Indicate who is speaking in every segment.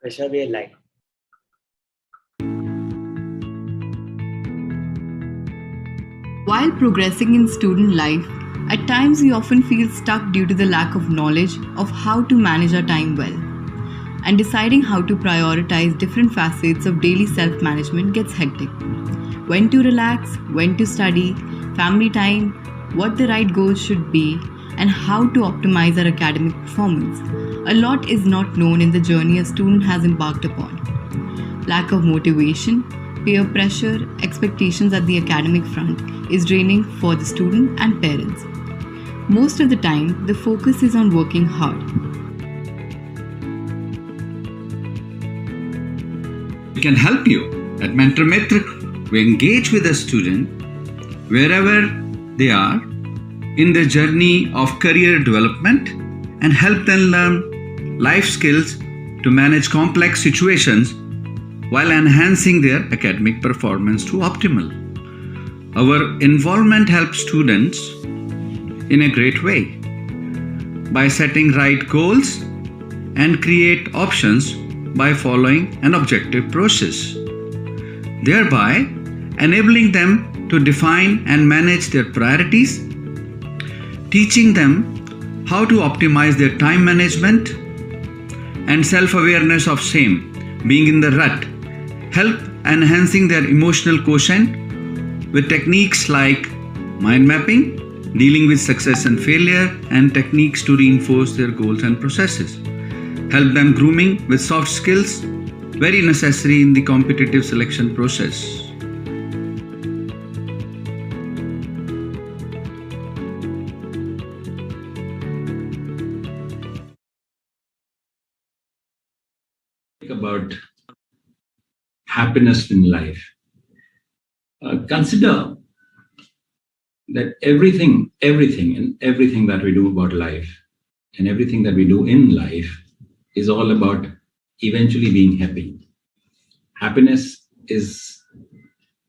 Speaker 1: Krishna, we are live.
Speaker 2: While progressing in student life, at times we often feel stuck due to the lack of knowledge of how to manage our time well. And deciding how to prioritize different facets of daily self-management gets hectic. When to relax, when to study, family time, what the right goals should be, and how to optimize our academic performance. A lot is not known in the journey a student has embarked upon. Lack of motivation, peer pressure, expectations at the academic front is draining for the student and parents. Most of the time, the focus is on working hard.
Speaker 3: We can help you. At MentorMetra, we engage with a student wherever they are in their journey of career development and help them learn life skills to manage complex situations while enhancing their academic performance to optimal. Our involvement helps students in a great way by setting right goals and create options by following an objective process, thereby enabling them to define and manage their priorities, teaching them how to optimize their time management and self-awareness of same, being in the rut, help enhancing their emotional quotient with techniques like mind mapping, dealing with success and failure, and techniques to reinforce their goals and processes. Help them grooming with soft skills, very necessary in the competitive selection process.
Speaker 4: About happiness in life. Consider that everything that we do about life and everything that we do in life is all about eventually being happy. Happiness is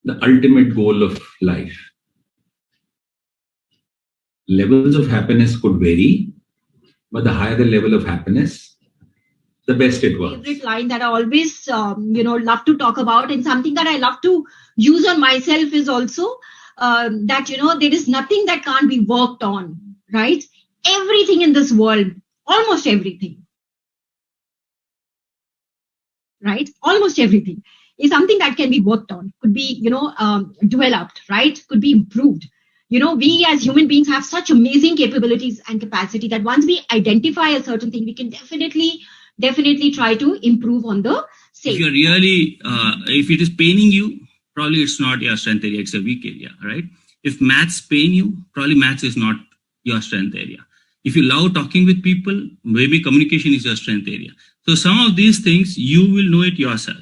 Speaker 4: the ultimate goal of life. Levels of happiness could vary, but the higher the level of happiness, the best it works.
Speaker 5: Favorite line that I always, love to talk about, and something that I love to use on myself is also that, there is nothing that can't be worked on, right? Everything in this world, almost everything, right? Almost everything is something that can be worked on, could be, developed, right? Could be improved. We as human beings have such amazing capabilities and capacity that once we identify a certain thing, we can definitely try to improve on the same.
Speaker 6: If you're really, if it is paining you, probably it's not your strength area, it's a weak area, right? If maths pain you, probably maths is not your strength area. If you love talking with people, maybe communication is your strength area. So some of these things, you will know it yourself.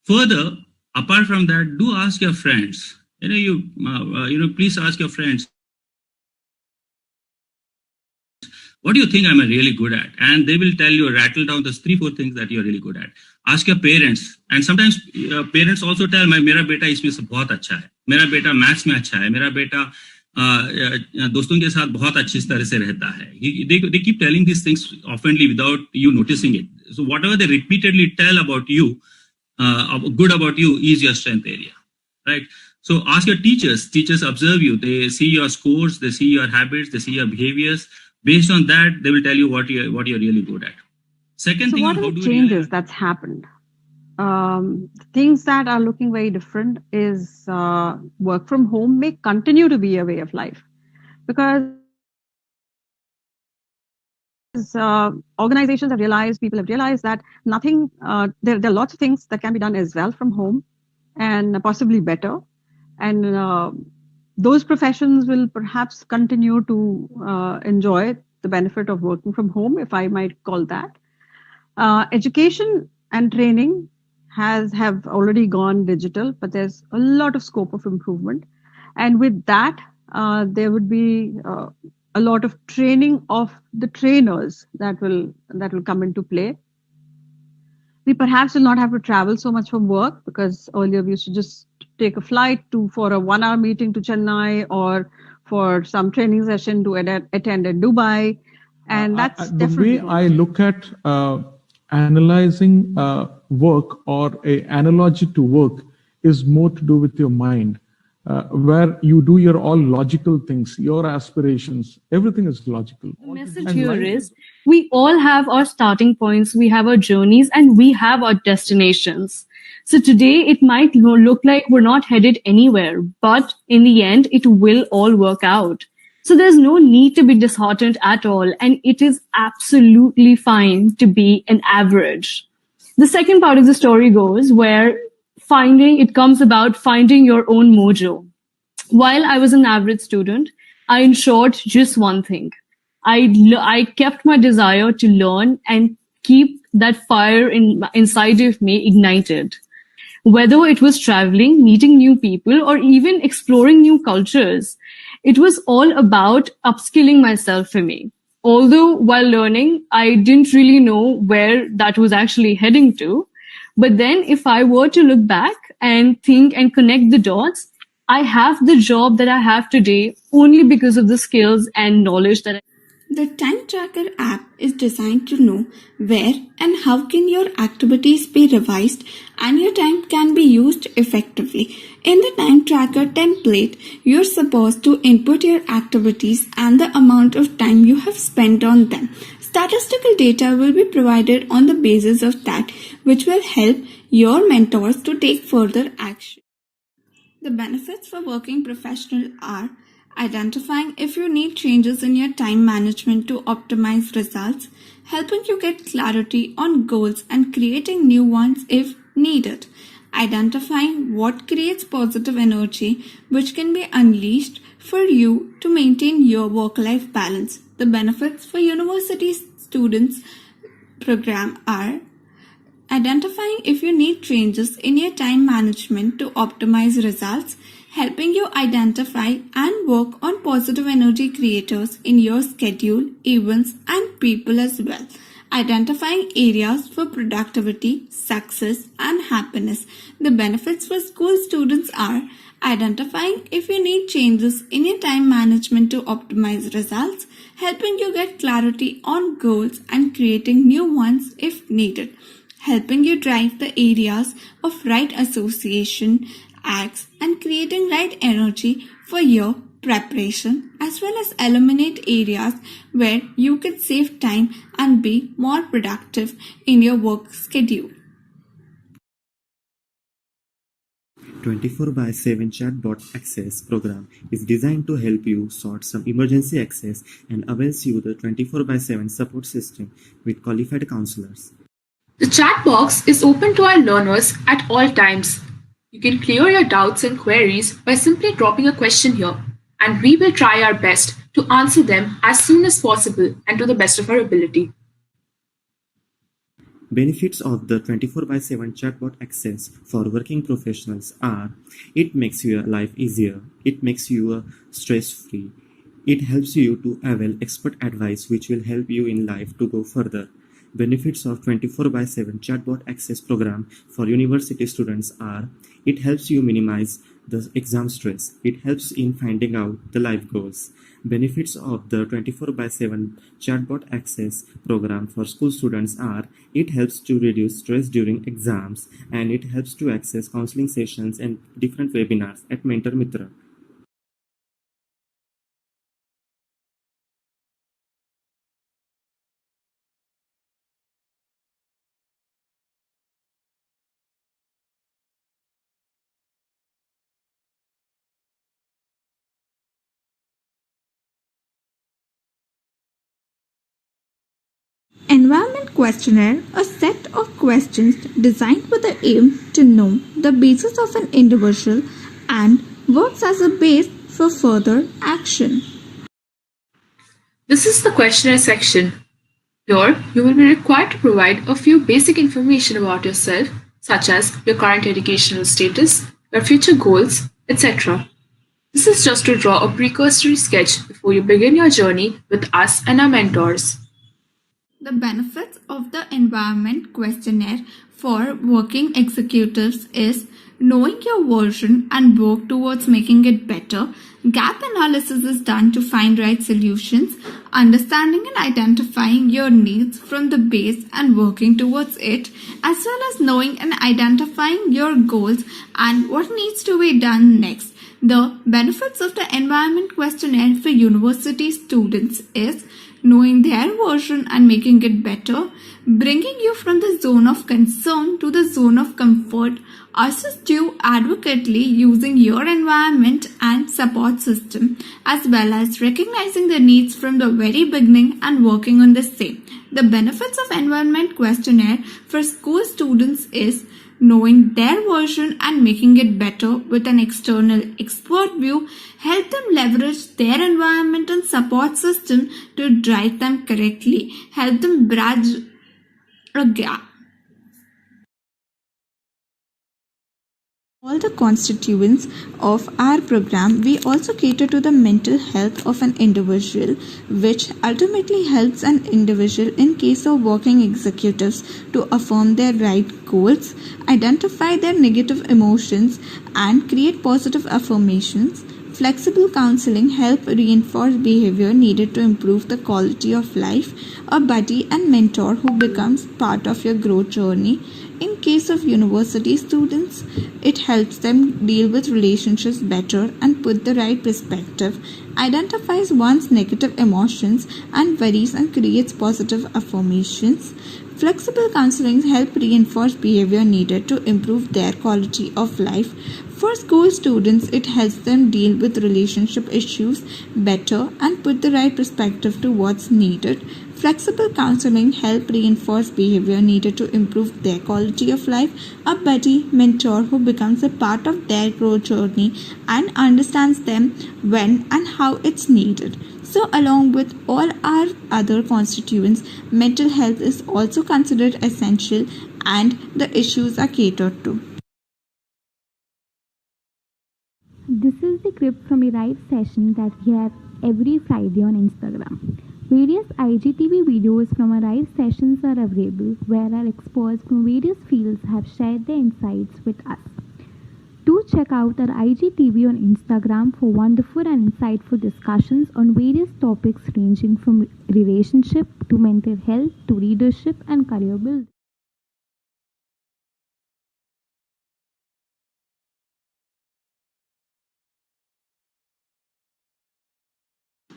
Speaker 6: Further, apart from that, do ask your friends. Please ask your friends, what do you think I'm really good at? And they will tell you, rattle down those 3-4 things that you're really good at. Ask your parents. And sometimes parents also tell, मेरा बेटा इसमें बहुत अच्छा है. मेरा बेटा maths में अच्छा है. मेरा बेटा दोस्तों के साथ बहुत अच्छी तरह से रहता है. They keep telling these things oftenly without you noticing it. So whatever they repeatedly tell about you, good about you, is your strength area, right? So ask your teachers. Teachers observe you. They see your scores. They see your habits. They see your behaviors. Based on that, they will tell you what you're really good at. Second thing,
Speaker 7: what are the changes that's happened? Things that are looking very different is work from home may continue to be a way of life, because organizations have realized, people have realized that nothing, there are lots of things that can be done as well from home and possibly better. And those professions will perhaps continue to enjoy the benefit of working from home, if I might call that. Education and training have already gone digital, but there's a lot of scope of improvement. And with that, there would be a lot of training of the trainers that will come into play. We perhaps will not have to travel so much for work, because earlier we used to just take a flight for a 1-hour meeting to Chennai, or for some training session to attend in Dubai. And that's
Speaker 8: the way I look at
Speaker 1: analyzing work or a analogy to work is more to do with your mind, where you do your all logical things, your aspirations, everything is logical.
Speaker 8: The message here is we all have our starting points, we have our journeys, and we have our destinations. So today it might look like we're not headed anywhere, but in the end, it will all work out. So there's no need to be disheartened at all, and it is absolutely fine to be an average. The second part of the story goes where it comes about finding your own mojo. While I was an average student, I ensured just one thing. I kept my desire to learn and keep that fire inside of me ignited. Whether it was traveling, meeting new people, or even exploring new cultures, it was all about upskilling myself for me. Although while learning, I didn't really know where that was actually heading to. But then if I were to look back and think and connect the dots, I have the job that I have today only because of the skills and knowledge that I.
Speaker 9: The time tracker app is designed to know where and how can your activities be revised and your time can be used effectively. In the time tracker template, you're supposed to input your activities and the amount of time you have spent on them. Statistical data will be provided on the basis of that, which will help your mentors to take further action. The benefits for working professional are identifying if you need changes in your time management to optimize results, helping you get clarity on goals and creating new ones if needed, identifying what creates positive energy which can be unleashed for you to maintain your work-life balance. The benefits for university students program are identifying if you need changes in your time management to optimize results, helping you identify and work on positive energy creators in your schedule, events, and people as well. Identifying areas for productivity, success, and happiness. The benefits for school students are identifying if you need changes in your time management to optimize results, helping you get clarity on goals and creating new ones if needed, helping you drive the areas of right association, acts, and creating right energy for your preparation, as well as eliminate areas where you can save time and be more productive in your work schedule.
Speaker 10: 24/7 Chatbot Access program is designed to help you sort some emergency access and avails you the 24/7 support system with qualified counselors.
Speaker 11: The chat box is open to our learners at all times. You can clear your doubts and queries by simply dropping a question here, and we will try our best to answer them as soon as possible and to the best of our ability.
Speaker 10: Benefits of the 24/7 Chatbot Access for working professionals are: it makes your life easier, it makes you stress-free, it helps you to avail expert advice which will help you in life to go further. Benefits of 24/7 Chatbot Access program for university students are: it helps you minimize the exam stress, it helps in finding out the life goals. Benefits of the 24/7 Chatbot Access program for school students are: it helps to reduce stress during exams, and it helps to access counseling sessions and different webinars at MentorMetra.
Speaker 9: Environment Questionnaire, a set of questions designed with the aim to know the basis of an individual and works as a base for further action.
Speaker 11: This is the questionnaire section. Here, you will be required to provide a few basic information about yourself, such as your current educational status, your future goals, etc. This is just to draw a precursory sketch before you begin your journey with us and our mentors.
Speaker 9: The benefits of the Environment Questionnaire for working executives is knowing your version and work towards making it better. Gap analysis is done to find right solutions. understanding and identifying your needs from the base and working towards it, as well as knowing and identifying your goals and what needs to be done next. The benefits of the environment questionnaire for university students is knowing their version and making it better, bringing you from the zone of concern to the zone of comfort, assist you adequately using your environment and support system, as well as recognizing the needs from the very beginning and working on the same. The benefits of environment questionnaire for school students is knowing their version and making it better with an external expert view, help them leverage their environment and support system to drive them correctly, help them bridge a gap. All the constituents of our program, we also cater to the mental health of an individual, which ultimately helps an individual in case of working executives to affirm their right goals, identify their negative emotions, and create positive affirmations. Flexible counseling help reinforce behavior needed to improve the quality of life. A buddy and mentor who becomes part of your growth journey. In case of university students, it helps them deal with relationships better and put the right perspective, identifies one's negative emotions and worries and creates positive affirmations. Flexible counseling help reinforce behavior needed to improve their quality of life. For school students, it helps them deal with relationship issues better and put the right perspective to what's needed. Flexible counseling help reinforce behavior needed to improve their quality of life. A buddy, mentor who becomes a part of their growth journey and understands them when and how it's needed. So along with all our other constituents, mental health is also considered essential and the issues are catered to.
Speaker 12: This is the clip from a live session that we have every Friday on Instagram. Various IGTV videos from our live sessions are available where our experts from various fields have shared their insights with us. Do check out our IGTV on Instagram for wonderful and insightful discussions on various topics ranging from relationship to mental health to leadership and career building.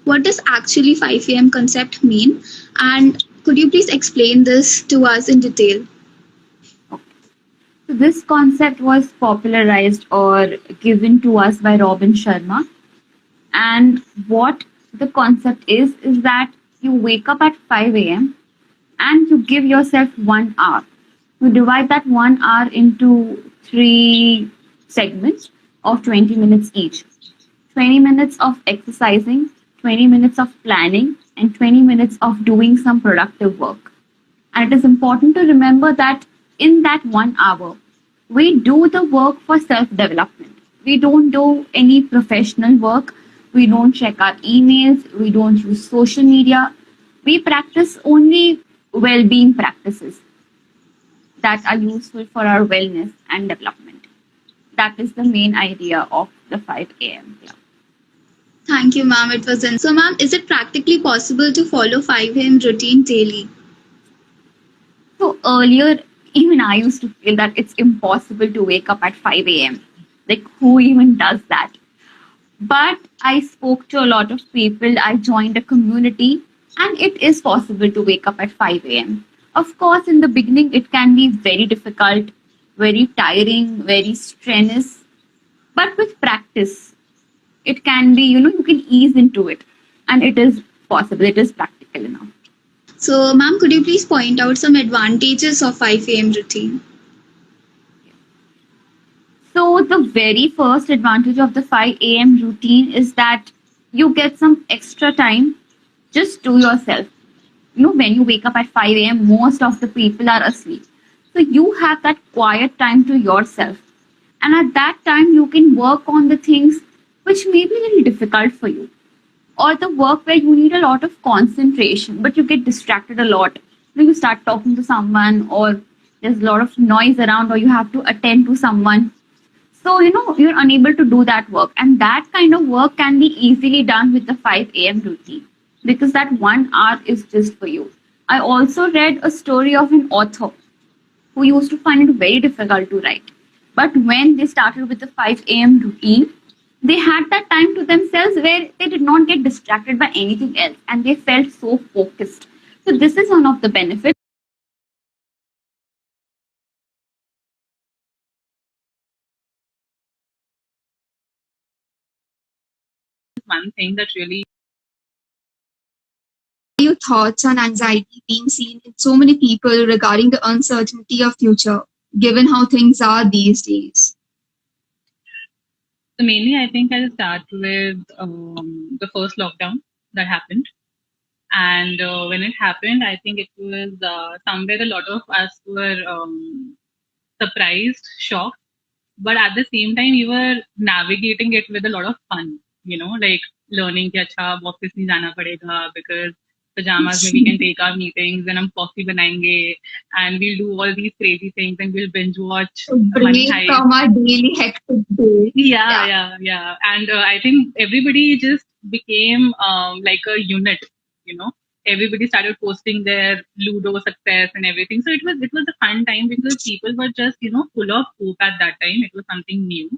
Speaker 13: What does actually 5 a.m. concept mean? And could you please explain this to us in detail?
Speaker 14: So this concept was popularized or given to us by Robin Sharma. And what the concept is that you wake up at 5 a.m. and you give yourself 1 hour. You divide that 1 hour into 3 segments of 20 minutes each. 20 minutes of exercising, 20 minutes of planning, and 20 minutes of doing some productive work. And it is important to remember that in that 1 hour, we do the work for self-development. We don't do any professional work. We don't check our emails. We don't use social media. We practice only well-being practices that are useful for our wellness and development. That is the main idea of the 5 a.m. club.
Speaker 13: Thank you, ma'am. It was so, ma'am, is it practically possible to follow 5 a.m. routine daily?
Speaker 14: So earlier, even I used to feel that it's impossible to wake up at 5 a.m. Like, who even does that? But I spoke to a lot of people. I joined a community, and it is possible to wake up at 5 a.m. Of course, in the beginning, it can be very difficult, very tiring, very strenuous. But with practice, it can be, you can ease into it. And it is possible. It is practical enough.
Speaker 13: So, ma'am, could you please point out some advantages of 5 a.m. routine?
Speaker 14: So, the very first advantage of the 5 a.m. routine is that you get some extra time just to yourself. When you wake up at 5 a.m., most of the people are asleep. So, you have that quiet time to yourself. And at that time, you can work on the things which may be a little difficult for you. Or the work where you need a lot of concentration, but you get distracted a lot. You start talking to someone, or there's a lot of noise around, or you have to attend to someone. So, you're unable to do that work. And that kind of work can be easily done with the 5 a.m. routine. because that 1 hour is just for you. I also read a story of an author who used to find it very difficult to write. But when they started with the 5 a.m. routine, they had that time to themselves where they did not get distracted by anything else and they felt so focused. So, this is one of the benefits.
Speaker 15: One thing that really
Speaker 13: Your thoughts on anxiety being seen in so many people regarding the uncertainty of future, given how things are these days?
Speaker 15: So mainly, I think I'll start with the first lockdown that happened. And when it happened, I think it was somewhere a lot of us were surprised, shocked, but at the same time, we were navigating it with a lot of fun, like learning कि अच्छा office नहीं जाना पड़ेगा because pajamas में we can take our meetings and हम coffee बनाएंगे and we'll do all these crazy things and we'll binge watch Money
Speaker 13: Break
Speaker 15: Heist.
Speaker 13: from our daily hectic day.
Speaker 15: Yeah. And I think everybody just became like a unit, you know. Everybody started posting their Ludo success and everything. So it was a fun time because people were just full of hope at that time. It was something new,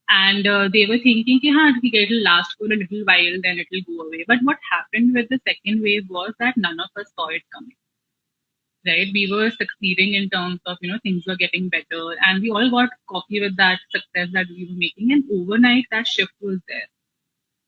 Speaker 15: and they were thinking, कि हाँ, ठीक है, it'll last for a little while, then it'll go away. But what happened with the second wave was that none of us saw it coming. Right, we were succeeding in terms of things were getting better, and we all got cocky with that success that we were making, and overnight that shift was there.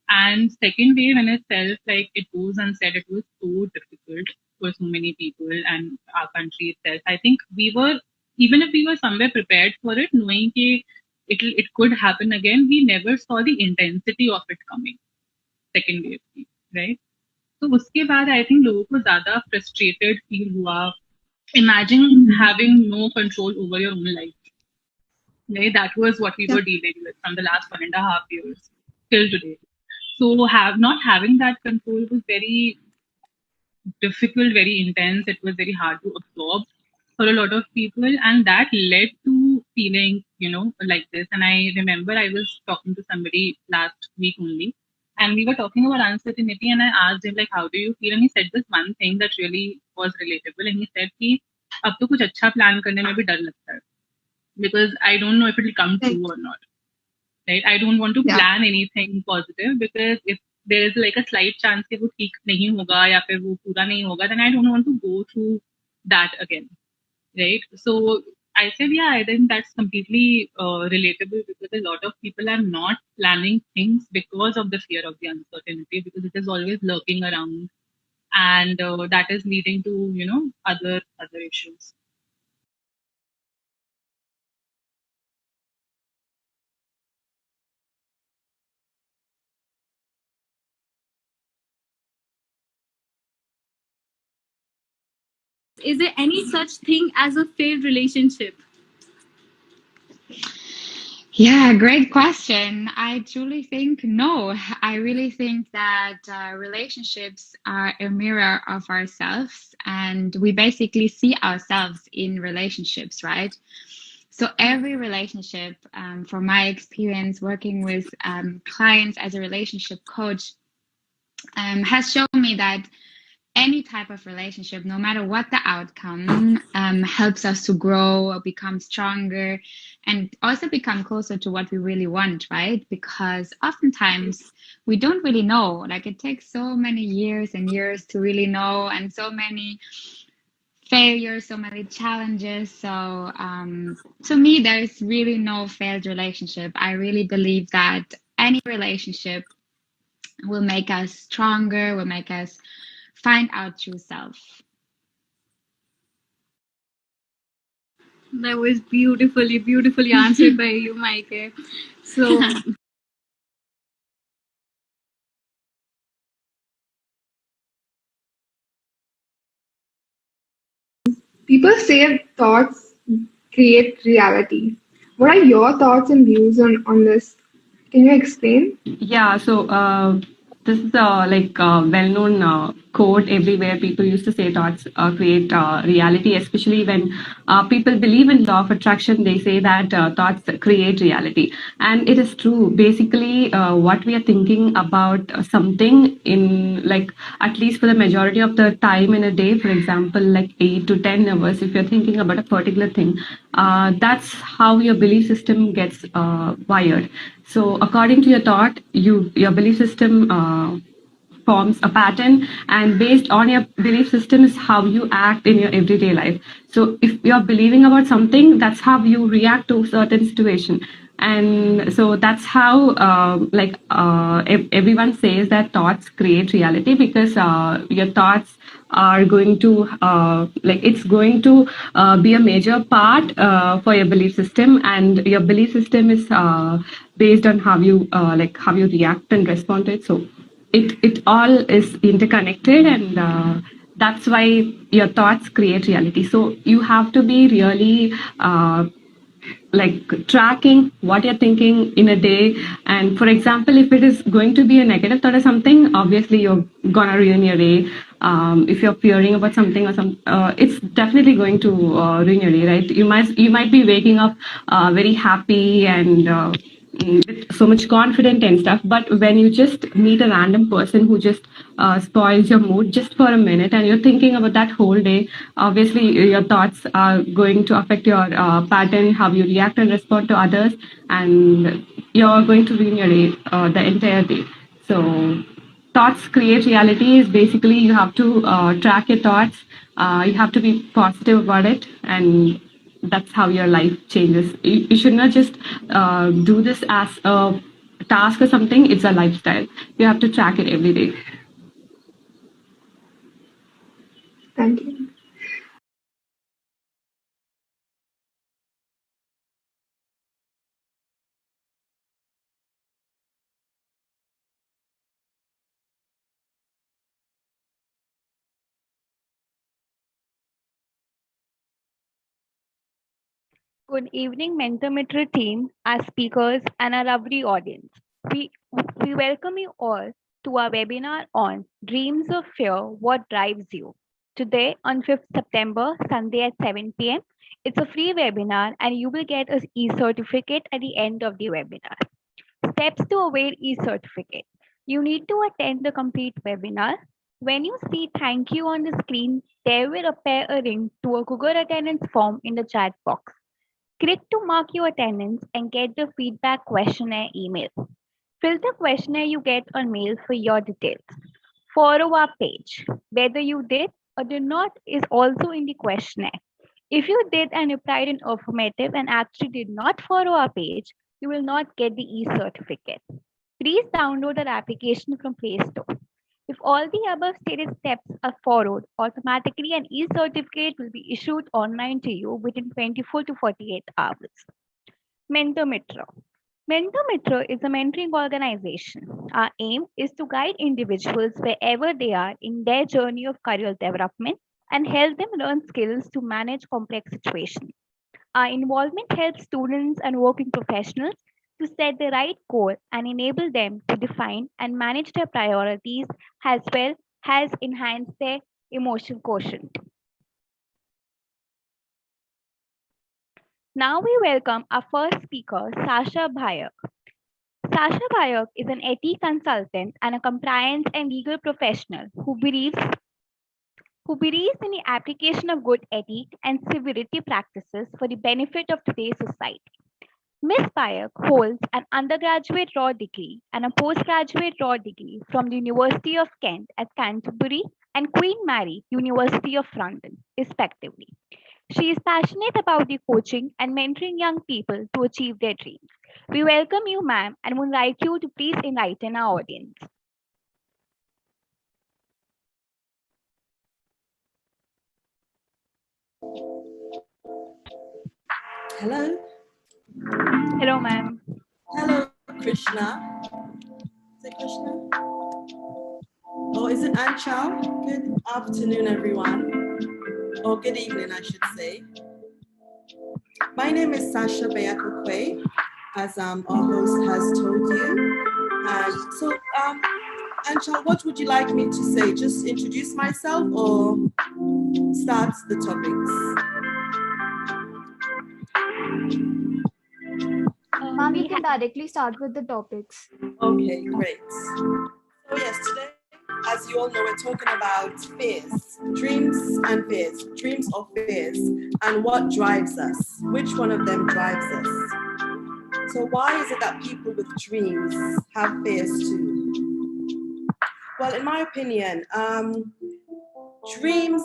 Speaker 15: And second wave in itself, like it goes unsaid, it was so difficult for so many people and our country itself. I think we were, even if we were somewhere prepared for it, knowing that it could happen again, we never saw the intensity of it coming. Second wave, right? So उसके बाद I think लोगों को ज़्यादा frustrated feel हुआ. Imagine having no control over your own life. Right? That was what we were dealing with from the last 1.5 years till today. So not having that control was very difficult, very intense. It was very hard to absorb for a lot of people, and that led to feeling, like this. And I remember I was talking to somebody last week only, and we were talking about uncertainty, and I asked him like, how do you feel? And he said this one thing that really was relatable, and he said कि अब तो कुछ अच्छा plan करने में भी डर लगता है because I don't know if it will come true or not. Right? I don't want to plan anything positive because if there is like a slight chance कि वो ठीक नहीं होगा या फिर वो पूरा नहीं होगा, then I don't want to go through that again. Right? So I said, yeah, I think that's completely relatable because a lot of people are not planning things because of the fear of the uncertainty, because it is always lurking around, and that is leading to other issues.
Speaker 8: Is there any such thing as a failed relationship?
Speaker 16: Yeah, great question. I truly think no. I really think that relationships are a mirror of ourselves, and we basically see ourselves in relationships, right? So every relationship, from my experience working with clients as a relationship coach, has shown me that any type of relationship, no matter what the outcome, helps us to grow, become stronger, and also become closer to what we really want, right? Because oftentimes we don't really know. Like it takes so many years and years to really know, and so many failures, so many challenges. So to me, there's really no failed relationship. I really believe that any relationship will make us stronger, will make us find our true self.
Speaker 8: That was beautifully answered by you, Maike. So
Speaker 17: people say thoughts create reality. What are your thoughts and views on this? Can you explain?
Speaker 7: Yeah, so This is well-known quote everywhere. People used to say thoughts create reality, especially when people believe in law of attraction. They say that thoughts create reality, and it is true. Basically, what we are thinking about something in at least for the majority of the time in a day, for example, like 8 to 10 hours, if you're thinking about a particular thing, that's how your belief system gets wired. So according to your thought, your belief system forms a pattern, and based on your belief system is how you act in your everyday life. So if you're believing about something, that's how you react to certain situation. And so that's how everyone says that thoughts create reality, because your thoughts are going to it's going to be a major part for your belief system, and your belief system is based on how you how you react and respond to it. So it all is interconnected, and that's why your thoughts create reality. So you have to be really tracking what you're thinking in a day. And for example, if it is going to be a negative thought or something, obviously you're gonna ruin your day. If you're fearing about something or it's definitely going to ruin your day, right? You might be waking up very happy and with so much confident and stuff, but when you just meet a random person who just spoils your mood just for a minute, and you're thinking about that whole day, obviously your thoughts are going to affect your pattern, how you react and respond to others, and you're going to ruin your day, the entire day. So thoughts create reality is basically you have to track your thoughts, you have to be positive about it, and that's how your life changes. You should not just do this as a task or something. It's a lifestyle. You have to track it every day.
Speaker 17: Thank you.
Speaker 18: Good evening, MentorMetra team, our speakers, and our lovely audience. We, we welcome you all to our webinar on Dreams of Fear, What Drives You. Today, on 5th September, Sunday at 7 p.m., it's a free webinar, and you will get an e-certificate at the end of the webinar. Steps to avail e-certificate. You need to attend the complete webinar. When you see thank you on the screen, there will appear a link to a Google attendance form in the chat box. Click to mark your attendance and get the feedback questionnaire email. Fill the questionnaire you get on mail for your details. Follow our page. Whether you did or did not is also in the questionnaire. If you did and replied in affirmative and actually did not follow our page, you will not get the e-certificate. Please download our application from Play Store. If all the above stated steps are followed, automatically an e-certificate will be issued online to you within 24 to 48 hours. MentorMetra. MentorMetra is a mentoring organization. Our aim is to guide individuals wherever they are in their journey of career development and help them learn skills to manage complex situations. Our involvement helps students and working professionals to set the right goal and enable them to define and manage their priorities, as well as enhance their emotional quotient. Now we welcome our first speaker, Sasha Bhayak. Sasha Bhayak is an ethics consultant and a compliance and legal professional who believes in the application of good ethics and civility practices for the benefit of today's society. Ms. Bhayak holds an undergraduate law degree and a postgraduate law degree from the University of Kent at Canterbury and Queen Mary, University of London, respectively. She is passionate about the coaching and mentoring young people to achieve their dreams. We welcome you, ma'am, and would like you to please enlighten our audience.
Speaker 19: Hello.
Speaker 18: Hello, ma'am.
Speaker 19: Hello, Krishna. Is it Krishna? Oh, is it Anchal? Good afternoon, everyone. Or good evening, I should say. My name is Sasha Bayakokwe, as our host has told you. Anshal, what would you like me to say? Just introduce myself or start the topics?
Speaker 20: Ma'am, you can directly start with the topics.
Speaker 19: Okay, great. So yes, today, as you all know, we're talking about fears, dreams and fears, dreams or fears, and what drives us, which one of them drives us. So why is it that people with dreams have fears too? Well, in my opinion, dreams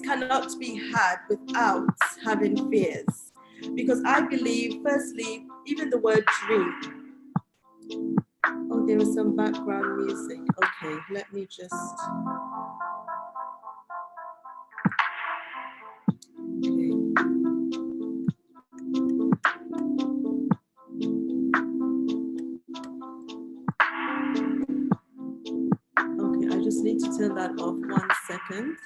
Speaker 19: cannot be had without having fears. Because I believe, firstly, even the word dream. Oh, there is some background music. Okay, let me just. Okay, I just need to turn that off 1 second.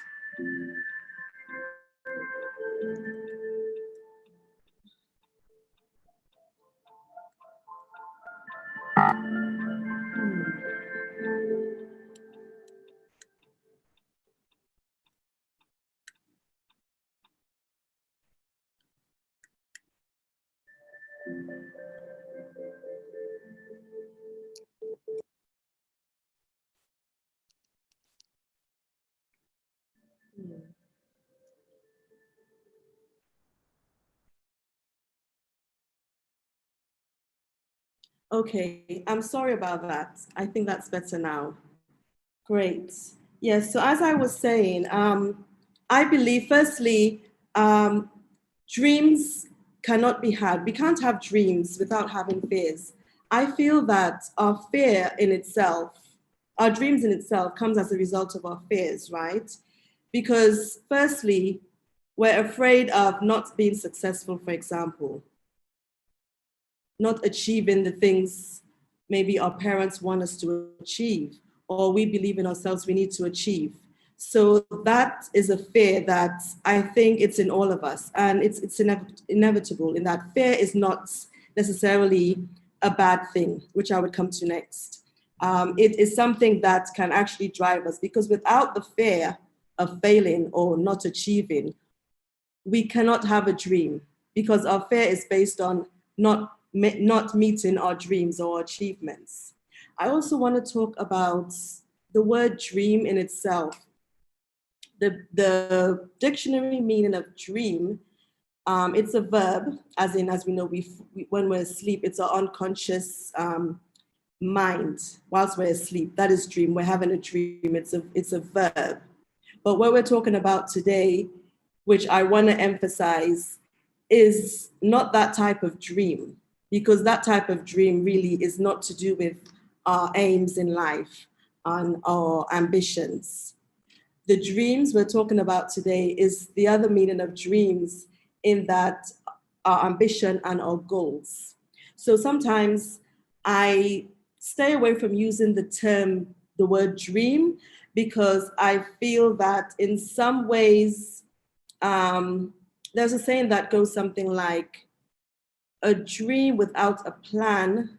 Speaker 19: Okay, I'm sorry about that. I think that's better now. Great. Yes, so as I was saying, I believe, firstly, dreams cannot be had. We can't have dreams without having fears. I feel that our fear in itself, our dreams in itself, comes as a result of our fears, right? Because firstly, we're afraid of not being successful, for example, not achieving the things maybe our parents want us to achieve, or we believe in ourselves we need to achieve. So that is a fear that I think it's in all of us, and it's inevitable in that fear is not necessarily a bad thing, which I would come to next. It is something that can actually drive us, because without the fear of failing or not achieving, we cannot have a dream, because our fear is based on not meeting our dreams or achievements. I also want to talk about the word dream in itself. The dictionary meaning of dream, it's a verb, as we know, when we're asleep, it's our unconscious mind whilst we're asleep. That is dream. We're having a dream. It's a verb. But what we're talking about today, which I want to emphasize, is not that type of dream, because that type of dream really is not to do with our aims in life and our ambitions. The dreams we're talking about today is the other meaning of dreams, in that our ambition and our goals. So sometimes I stay away from using the word dream, because I feel that in some ways, there's a saying that goes something like, a dream without a plan,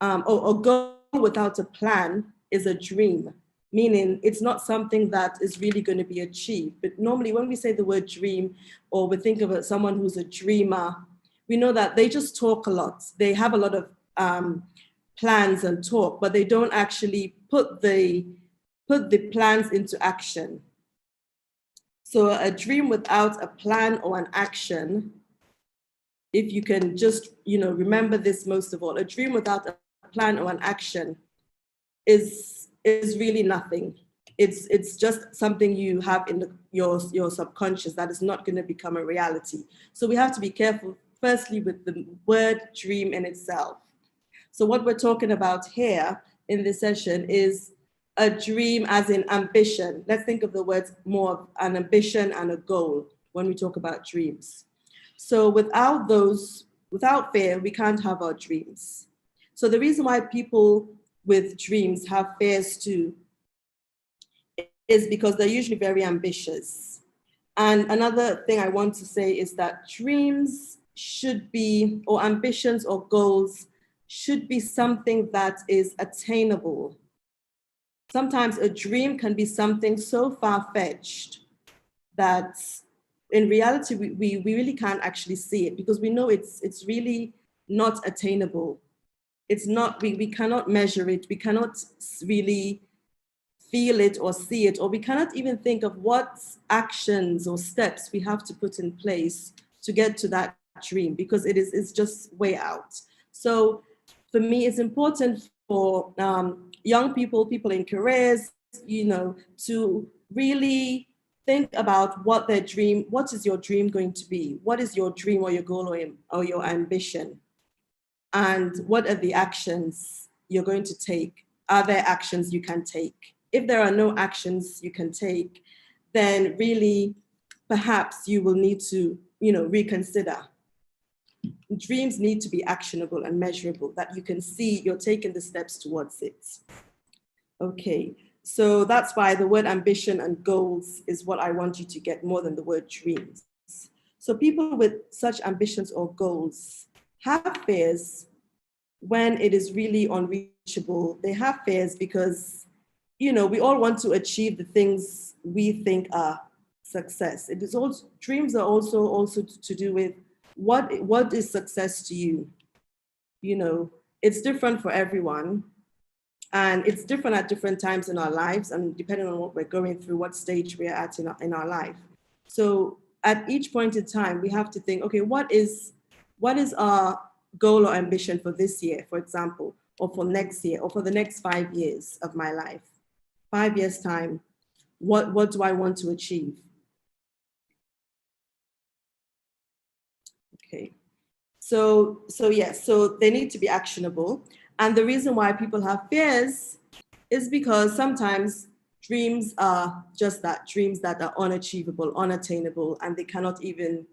Speaker 19: or a goal without a plan is a dream, meaning it's not something that is really going to be achieved. But normally when we say the word dream, or we think of someone who's a dreamer, we know that they just talk a lot. They have a lot of plans and talk, but they don't actually put the plans into action. So a dream without a plan or an action, if you can just, remember this most of all, a dream without a plan or an action is really nothing. It's just something you have in your subconscious that is not going to become a reality. So we have to be careful, firstly, with the word dream in itself. So what we're talking about here in this session is a dream as in ambition. Let's think of the words more of an ambition and a goal when we talk about dreams. So without fear, we can't have our dreams. So the reason why people with dreams have fears too is because they're usually very ambitious. And another thing I want to say is that dreams should be, or ambitions or goals should be something that is attainable. Sometimes a dream can be something so far-fetched that in reality, we really can't actually see it, because we know it's really not attainable. It's not, we cannot measure it. We cannot really feel it or see it, or we cannot even think of what actions or steps we have to put in place to get to that dream, because it's just way out. So for me, it's important for young people, people in careers, to really think about what is your dream going to be? What is your dream or your goal or your ambition? And what are the actions you're going to take? Are there actions you can take? If there are no actions you can take, then really, perhaps you will need to, reconsider. Dreams need to be actionable and measurable, that you can see you're taking the steps towards it. Okay, so that's why the word ambition and goals is what I want you to get more than the word dreams. So people with such ambitions or goals have fears when it is really unreachable. They have fears because, we all want to achieve the things we think are success. It is also, dreams are also to do with what is success to you. It's different for everyone, and it's different at different times in our lives, and depending on what we're going through, what stage we're at in our life. So at each point in time, we have to think, okay, what is our goal or ambition for this year, for example, or for next year, or for the next 5 years of my life? 5 years time, what do I want to achieve? Okay, so yes, so they need to be actionable. And the reason why people have fears is because sometimes dreams are just that, dreams that are unachievable, unattainable, and they cannot even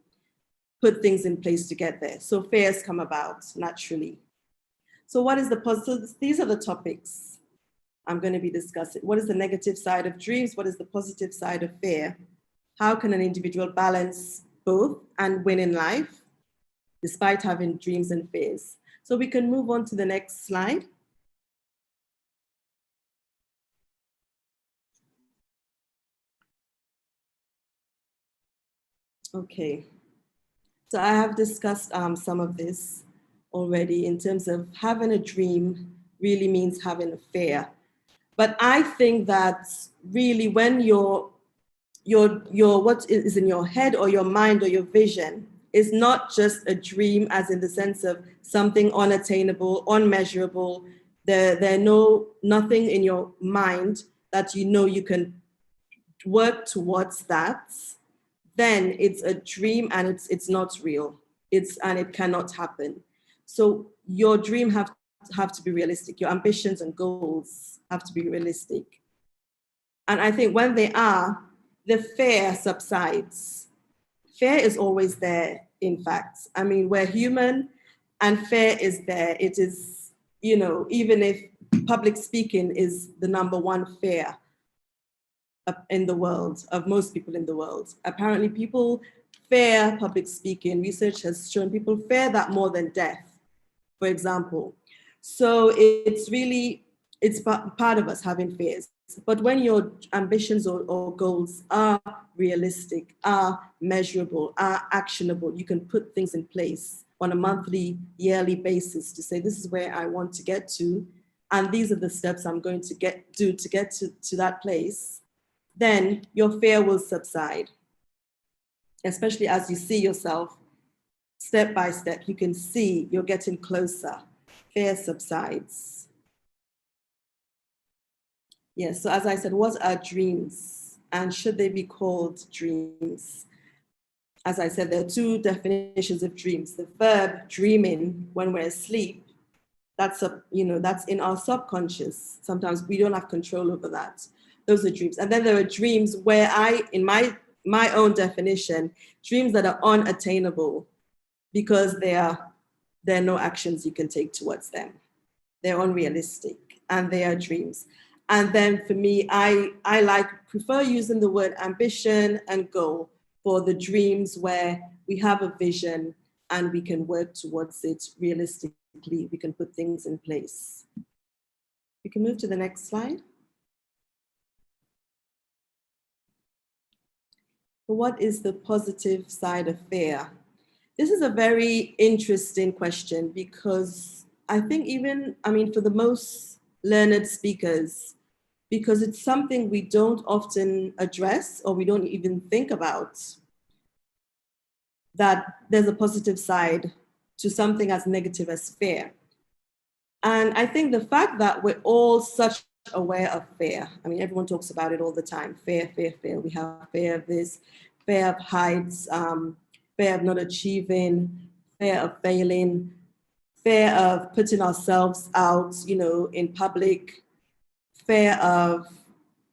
Speaker 19: put things in place to get there. So fears come about naturally. So what is the positive? These are the topics I'm going to be discussing. What is the negative side of dreams? What is the positive side of fear? How can an individual balance both and win in life despite having dreams and fears? So we can move on to the next slide. Okay. So I have discussed some of this already in terms of having a dream really means having a fear. But I think that really when your what is in your head or your mind or your vision is not just a dream as in the sense of something unattainable, unmeasurable, nothing in your mind that you can work towards that, then it's a dream and it's not real. And it cannot happen. So your dream have to be realistic. Your ambitions and goals have to be realistic. And I think when they are, the fear subsides. Fear is always there, in fact. I mean, we're human and fear is there. It is, even if public speaking is the number one fear in the world, of most people in the world. Apparently people fear public speaking. Research has shown people fear that more than death, for example. So it's part of us having fears. But when your ambitions or goals are realistic, are measurable, are actionable, you can put things in place on a monthly, yearly basis to say, this is where I want to get to, and these are the steps I'm going to do to get to that place, then your fear will subside. Especially as you see yourself step by step, you can see you're getting closer. Fear subsides. Yes, so as I said, what are dreams? And should they be called dreams? As I said, there are two definitions of dreams. The verb dreaming when we're asleep, that's in our subconscious. Sometimes we don't have control over that. Those are dreams. And then there are dreams where in my own definition, dreams that are unattainable because there are no actions you can take towards them. They're unrealistic and they are dreams. And then for me, I prefer using the word ambition and goal for the dreams where we have a vision and we can work towards it realistically practically we can put things in place. We can move to the next slide. What is the positive side of fear? This is a very interesting question because I think for the most learned speakers, because it's something we don't often address or we don't even think about, that there's a positive side to something as negative as fear. And I think the fact that we're all such aware of fear, everyone talks about it all the time, fear, fear, fear. We have fear of this, fear of heights, fear of not achieving, fear of failing, fear of putting ourselves out, in public, fear of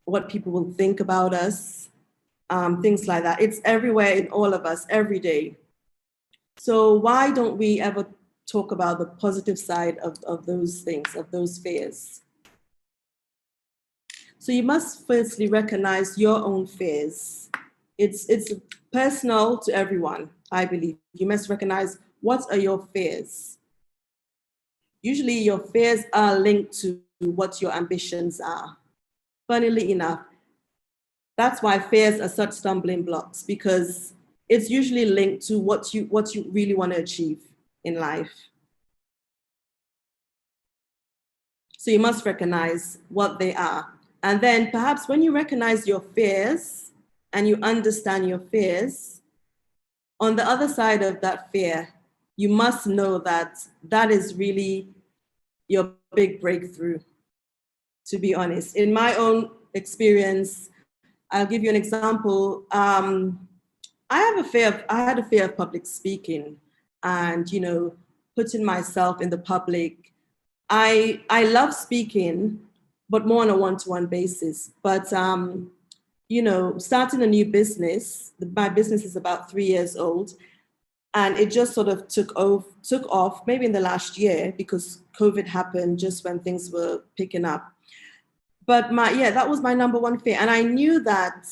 Speaker 19: what people will think about us, things like that. It's everywhere in all of us every day. So why don't we ever talk about the positive side of those things, of those fears? So you must firstly recognize your own fears. It's personal to everyone, I believe. You must recognize what are your fears. Usually your fears are linked to what your ambitions are. Funnily enough, that's why fears are such stumbling blocks, because it's usually linked to what you really want to achieve in life. So you must recognize what they are. And then perhaps when you recognize your fears and you understand your fears, on the other side of that fear, you must know that that is really your big breakthrough, to be honest. In my own experience, I'll give you an example. I had a fear of public speaking and, putting myself in the public. I love speaking, but more on a one-to-one basis. But, starting a new business, my business is about 3 years old, and it just sort of took off maybe in the last year because COVID happened just when things were picking up. But that was my number one fear. And I knew that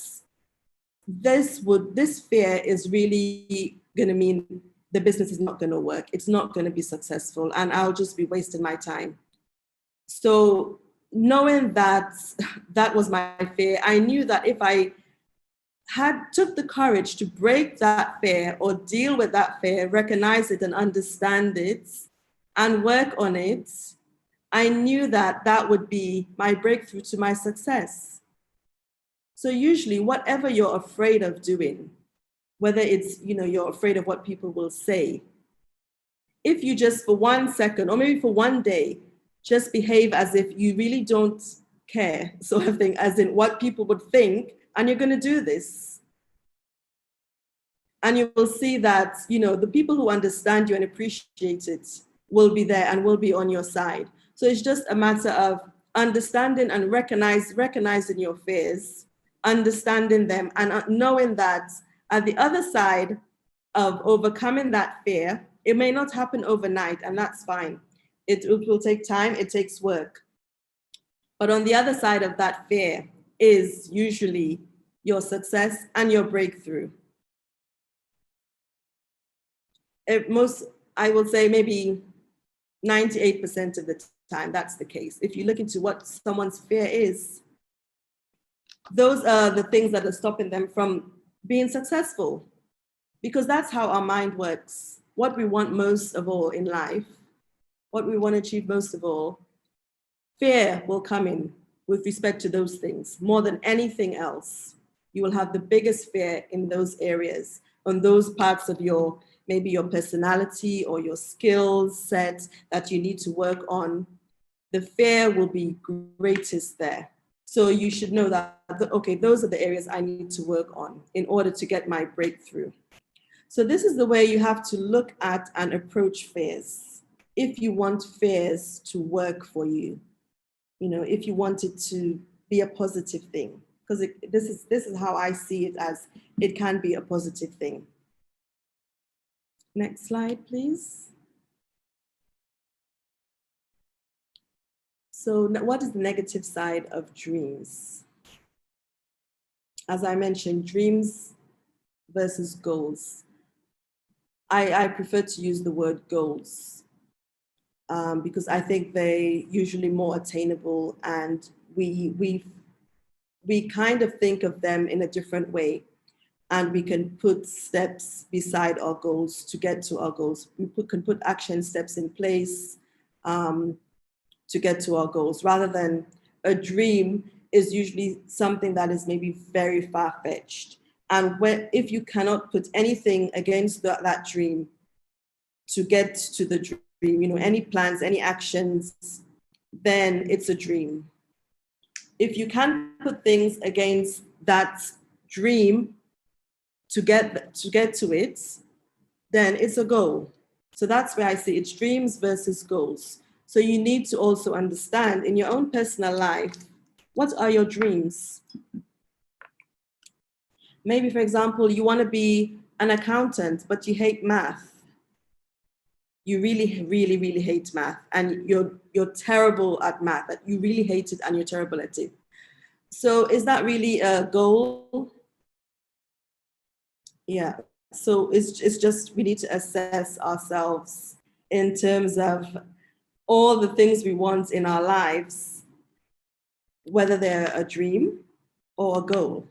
Speaker 19: this fear is really going to mean the business is not going to work. It's not going to be successful, and I'll just be wasting my time. So knowing that that was my fear, I knew that if I took the courage to break that fear or deal with that fear, recognize it and understand it and work on it, I knew that that would be my breakthrough to my success. So usually whatever you're afraid of doing, whether it's, you're afraid of what people will say, if you just for 1 second or maybe for one day, just behave as if you really don't care, sort of thing, as in what people would think, and you're going to do this. And you will see that, the people who understand you and appreciate it will be there and will be on your side. So it's just a matter of understanding and recognizing your fears, understanding them, and knowing that at the other side of overcoming that fear, it may not happen overnight, and that's fine. It will take time, it takes work. But on the other side of that fear is usually your success and your breakthrough. I will say maybe 98% of the time, that's the case. If you look into what someone's fear is, those are the things that are stopping them from being successful, because that's how our mind works. What we want most of all in life, what we want to achieve most of all, fear will come in with respect to those things more than anything else. You will have the biggest fear in those areas, on those parts of maybe your personality or your skills set that you need to work on. The fear will be greatest there. So you should know that, okay, those are the areas I need to work on in order to get my breakthrough. So this is the way you have to look at and approach fears. If you want fears to work for you, if you want it to be a positive thing, because this is how I see it, as it can be a positive thing. Next slide, please. So what is the negative side of dreams? As I mentioned, dreams versus goals. I prefer to use the word goals. because I think they usually more attainable, and we kind of think of them in a different way, and we can put steps beside our goals to get to our goals. We can put action steps in place to get to our goals, rather than a dream is usually something that is maybe very far-fetched. And if you cannot put anything against that dream to get to the dream, any plans, any actions, then it's a dream. If you can put things against that dream to get to it, then it's a goal. So that's where I see it's dreams versus goals. So you need to also understand in your own personal life, what are your dreams? Maybe, for example, you want to be an accountant, but you hate math. You really, really, really hate math, and you're terrible at math, that you really hate it and you're terrible at it. So is that really a goal? Yeah. So it's just, we need to assess ourselves in terms of all the things we want in our lives, whether they're a dream or a goal.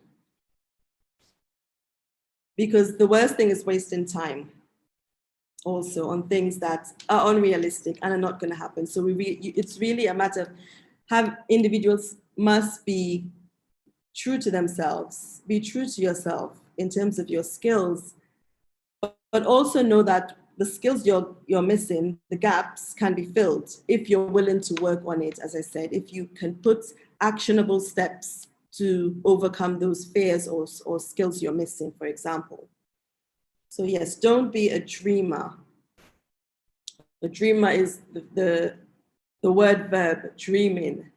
Speaker 19: Because the worst thing is wasting time also on things that are unrealistic and are not going to happen. So it's really a matter of individuals must be true to themselves, be true to yourself in terms of your skills, but also know that the skills you're missing, the gaps can be filled if you're willing to work on it, as I said, if you can put actionable steps to overcome those fears or skills you're missing, for example. So yes, don't be a dreamer. A dreamer is the word verb, dreaming.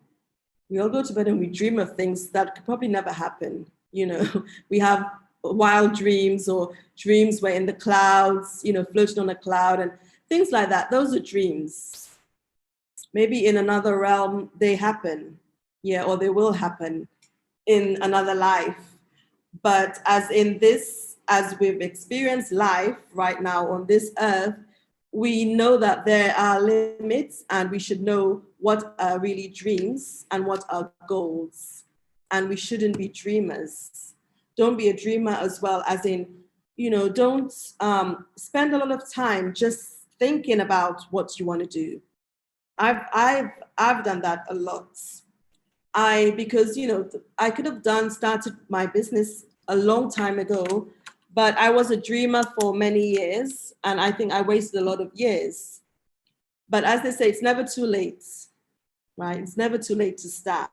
Speaker 19: We all go to bed and we dream of things that could probably never happen. We have wild dreams, or dreams we're in the clouds, floating on a cloud and things like that. Those are dreams. Maybe in another realm they happen, or they will happen in another life. But as we've experienced life right now on this earth, we know that there are limits, and we should know what are really dreams and what are goals. And we shouldn't be dreamers. Don't be a dreamer as well, as in, don't spend a lot of time just thinking about what you want to do. I've done that a lot. Because I could have started my business a long time ago, but I was a dreamer for many years, and I think I wasted a lot of years. But as they say, it's never too late, right? It's never too late to start.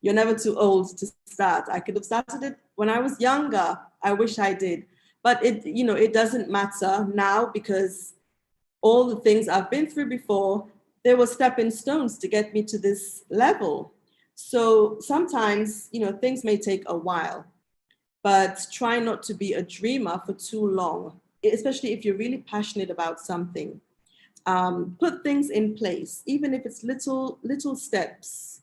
Speaker 19: You're never too old to start. I could have started it when I was younger. I wish I did. But it doesn't matter now, because all the things I've been through before, they were stepping stones to get me to this level. So sometimes, things may take a while, but try not to be a dreamer for too long, especially if you're really passionate about something. Put things in place, even if it's little steps.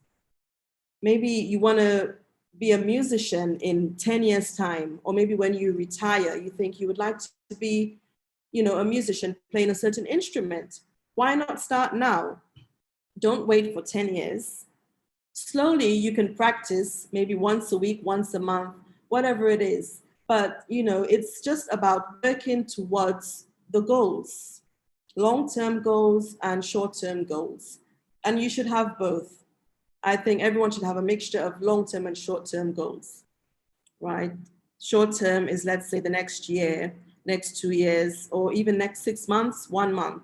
Speaker 19: Maybe you want to be a musician in 10 years' time, or maybe when you retire, you think you would like to be, a musician playing a certain instrument. Why not start now? Don't wait for 10 years. Slowly, you can practice maybe once a week, once a month, whatever it is. But, it's just about working towards the goals, long-term goals and short-term goals. And you should have both. I think everyone should have a mixture of long-term and short-term goals, right? Short-term is, let's say, the next year, next 2 years, or even next 6 months, 1 month.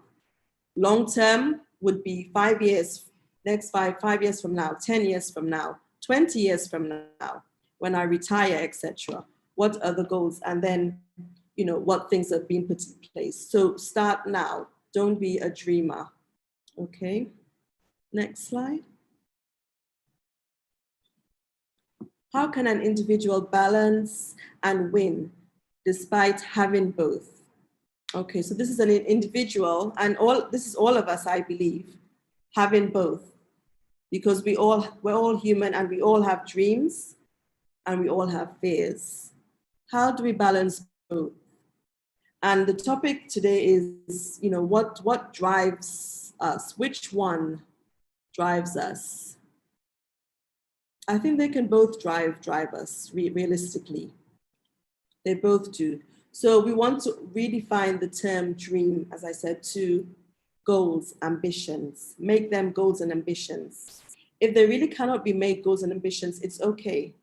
Speaker 19: Long-term would be 5 years, next 5 years from now, 10 years from now, 20 years from now, when I retire, etc. What are the goals? And then, what things have been put in place. So start now. Don't be a dreamer. Okay. Next slide. How can an individual balance and win despite having both? Okay, so this is an individual, and this is all of us, I believe, having both, because we're all human, and we all have dreams and we all have fears. How do we balance both? And the topic today is, what drives us? Which one drives us? I think they can both drive us realistically. They both do. So we want to redefine the term dream, as I said, to goals, ambitions. Make them goals and ambitions. If they really cannot be made goals and ambitions, it's okay.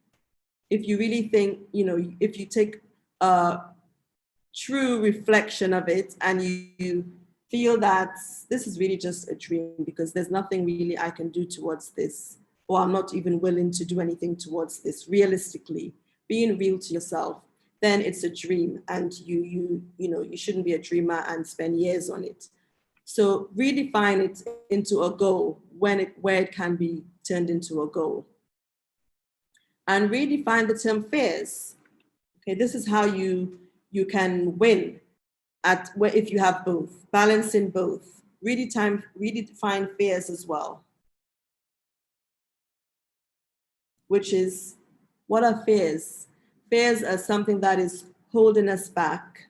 Speaker 19: If you really think, if you take a true reflection of it and you feel that this is really just a dream because there's nothing really I can do towards this, or I'm not even willing to do anything towards this, realistically, being real to yourself, then it's a dream, and you shouldn't be a dreamer and spend years on it. So redefine it into a goal where it can be turned into a goal. And redefine the term fears. Okay, this is how you can win if you have both, balancing both. Redefine fears as well, which is, what are fears? Fears are something that is holding us back.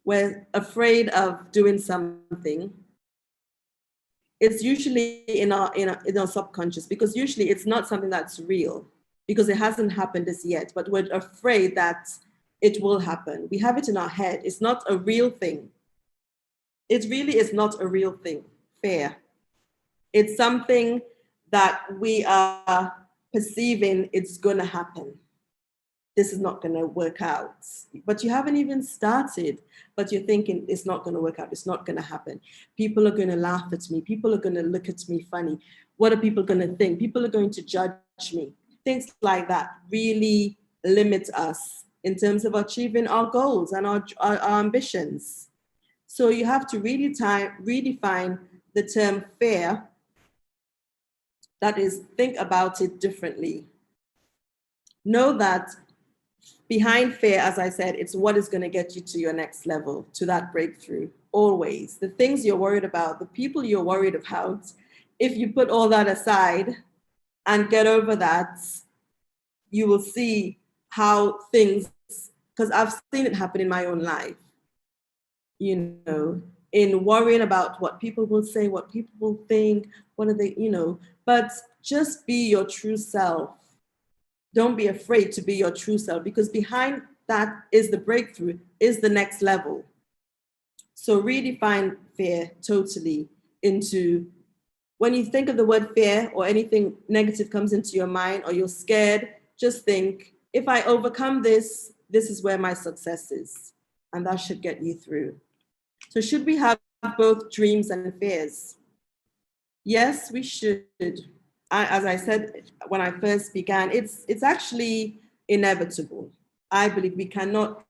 Speaker 19: We're afraid of doing something. It's usually in our subconscious, because usually it's not something that's real because it hasn't happened as yet, but we're afraid that it will happen. We have it in our head. It's not a real thing. It really is not a real thing, fear. It's something that we are perceiving it's gonna happen. This is not gonna work out. But you haven't even started, but you're thinking it's not gonna work out, it's not gonna happen. People are gonna laugh at me. People are gonna look at me funny. What are people gonna think? People are going to judge me. Things like that really limit us in terms of achieving our goals and our ambitions. So you have to redefine the term fear. That is, think about it differently. Know that behind fear, as I said, it's what is going to get you to your next level, to that breakthrough. Always. The things you're worried about, the people you're worried about, if you put all that aside and get over that, you will see how things, because I've seen it happen in my own life, in worrying about what people will say, what people will think, what are they, but just be your true self. Don't be afraid to be your true self, because behind that is the breakthrough, is the next level. So redefine fear totally into, when you think of the word fear or anything negative comes into your mind or you're scared, just think, if I overcome this, this is where my success is. And that should get you through. So should we have both dreams and fears? Yes, we should. As I said when I first began, it's actually inevitable. I believe we cannot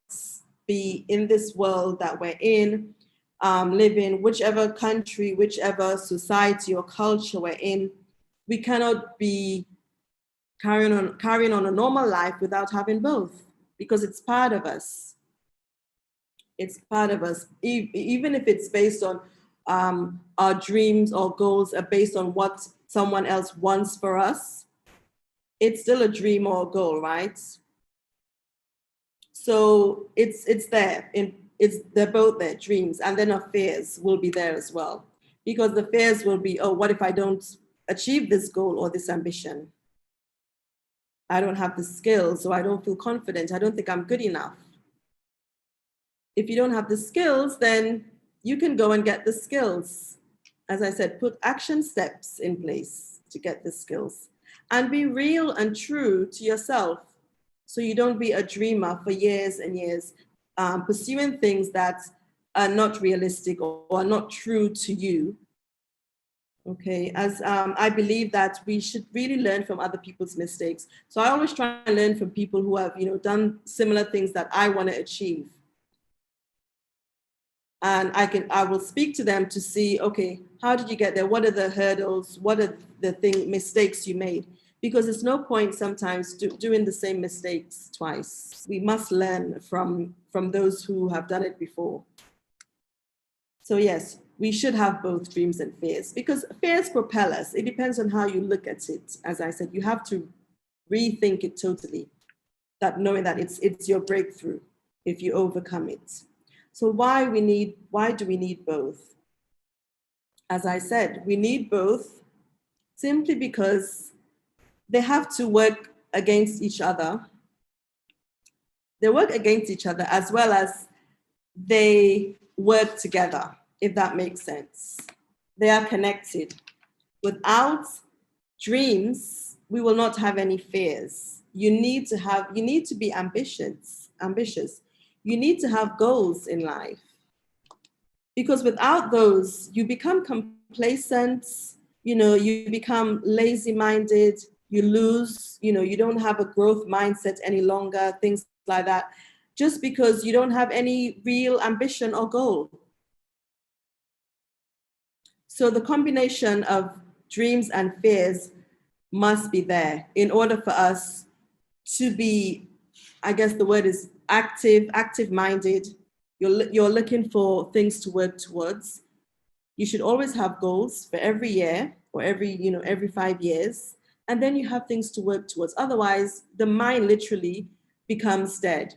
Speaker 19: be in this world that we're in, live in, whichever country, whichever society or culture we're in. We cannot be carrying on a normal life without having both, because it's part of us. It's part of us, even if it's based on our dreams or goals are based on what someone else wants for us. It's still a dream or a goal, right? So it's there. They're both there, dreams, and then our fears will be there as well, because the fears will be, oh, what if I don't achieve this goal or this ambition? I don't have the skills, so I don't feel confident. I don't think I'm good enough. If you don't have the skills, then you can go and get the skills. As I said, put action steps in place to get the skills, and be real and true to yourself. So you don't be a dreamer for years and years, pursuing things that are not realistic or are not true to you. Okay, as I believe that we should really learn from other people's mistakes. So I always try and learn from people who have, done similar things that I want to achieve. And I will speak to them to see, okay, how did you get there? What are the hurdles? What are the mistakes you made? Because there's no point sometimes doing the same mistakes twice. We must learn from those who have done it before. So yes, we should have both dreams and fears, because fears propel us. It depends on how you look at it. As I said, you have to rethink it totally, that knowing that it's your breakthrough if you overcome it. So why do we need both? as I said, we need both simply because they have to work against each other. They work against each other as well as they work together, if that makes sense. They are connected. Without dreams, we will not have any fears. You need to be ambitious. You need to have goals in life. Because without those, you become complacent, you become lazy-minded, you lose, you don't have a growth mindset any longer, things like that, just because you don't have any real ambition or goal. So the combination of dreams and fears must be there in order for us to be, I guess the word is active-minded. You're looking for things to work towards. You should always have goals for every year or every 5 years, and then you have things to work towards. Otherwise, the mind literally becomes dead.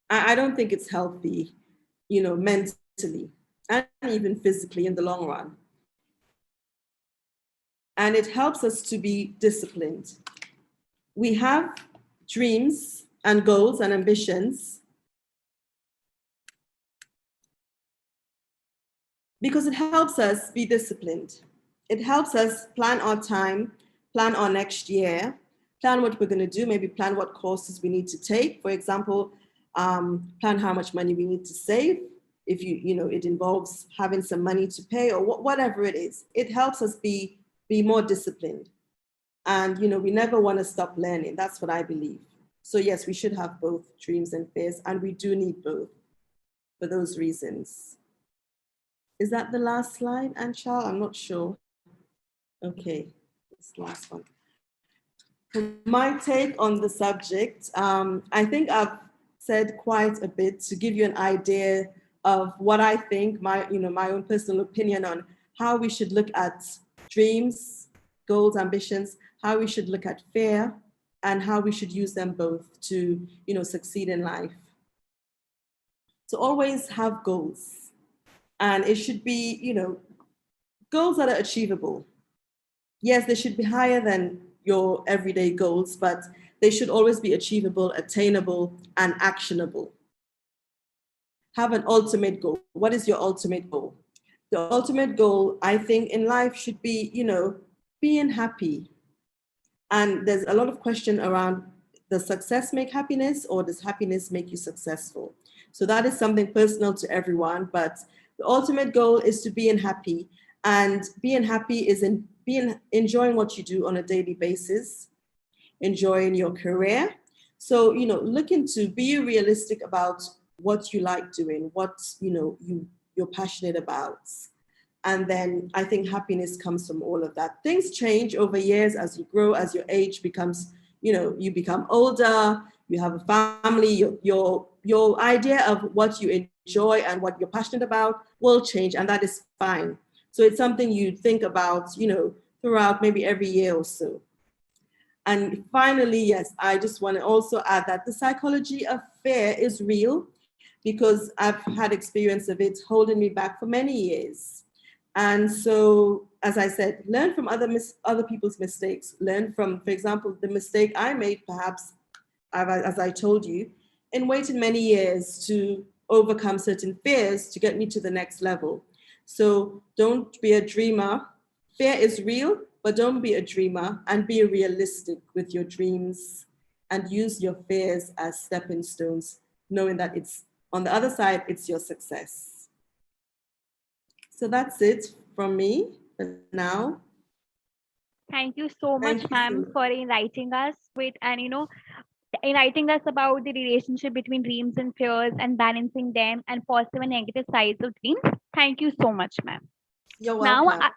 Speaker 19: I don't think it's healthy, mentally and even physically in the long run. And it helps us to be disciplined. We have dreams and goals and ambitions because it helps us be disciplined. It helps us plan our time, plan our next year, plan what we're going to do, maybe plan what courses we need to take. For example, plan how much money we need to save. If it involves having some money to pay or whatever it is, it helps us be more disciplined. And, we never want to stop learning. That's what I believe. So yes, we should have both dreams and fears, and we do need both for those reasons. Is that the last slide, Anshal? I'm not sure. Okay, this last one. My take on the subject, I think I've said quite a bit to give you an idea of what I think, my own personal opinion on how we should look at dreams, goals, ambitions, how we should look at fear, and how we should use them both to, succeed in life. So always have goals, and it should be, goals that are achievable. Yes, they should be higher than your everyday goals, but they should always be achievable, attainable, and actionable. Have an ultimate goal. What is your ultimate goal? The ultimate goal, I think, in life should be, being happy. And there's a lot of question around, does success make happiness, or does happiness make you successful? So that is something personal to everyone, but the ultimate goal is to be happy. And being happy is enjoying what you do on a daily basis, enjoying your career. So, looking to be realistic about what you like doing, what, you're passionate about. And then I think happiness comes from all of that. Things change over years as you grow, as your age becomes, you become older, you have a family, your idea of what you enjoy and what you're passionate about will change, and that is fine. So it's something you think about, throughout maybe every year or so. And finally, yes, I just want to also add that the psychology of fear is real, because I've had experience of it holding me back for many years. And so, as I said, learn from other people's mistakes. Learn from, for example, the mistake I made, perhaps, as I told you, in waiting many years to overcome certain fears to get me to the next level. So don't be a dreamer. Fear is real, but don't be a dreamer, and be realistic with your dreams and use your fears as stepping stones, knowing that it's on the other side, it's your success. So that's it from me for now.
Speaker 18: Thank you so much, ma'am, for enlightening us enlightening us about the relationship between dreams and fears and balancing them and positive and negative sides of dreams. Thank you so much, ma'am.
Speaker 19: You're welcome.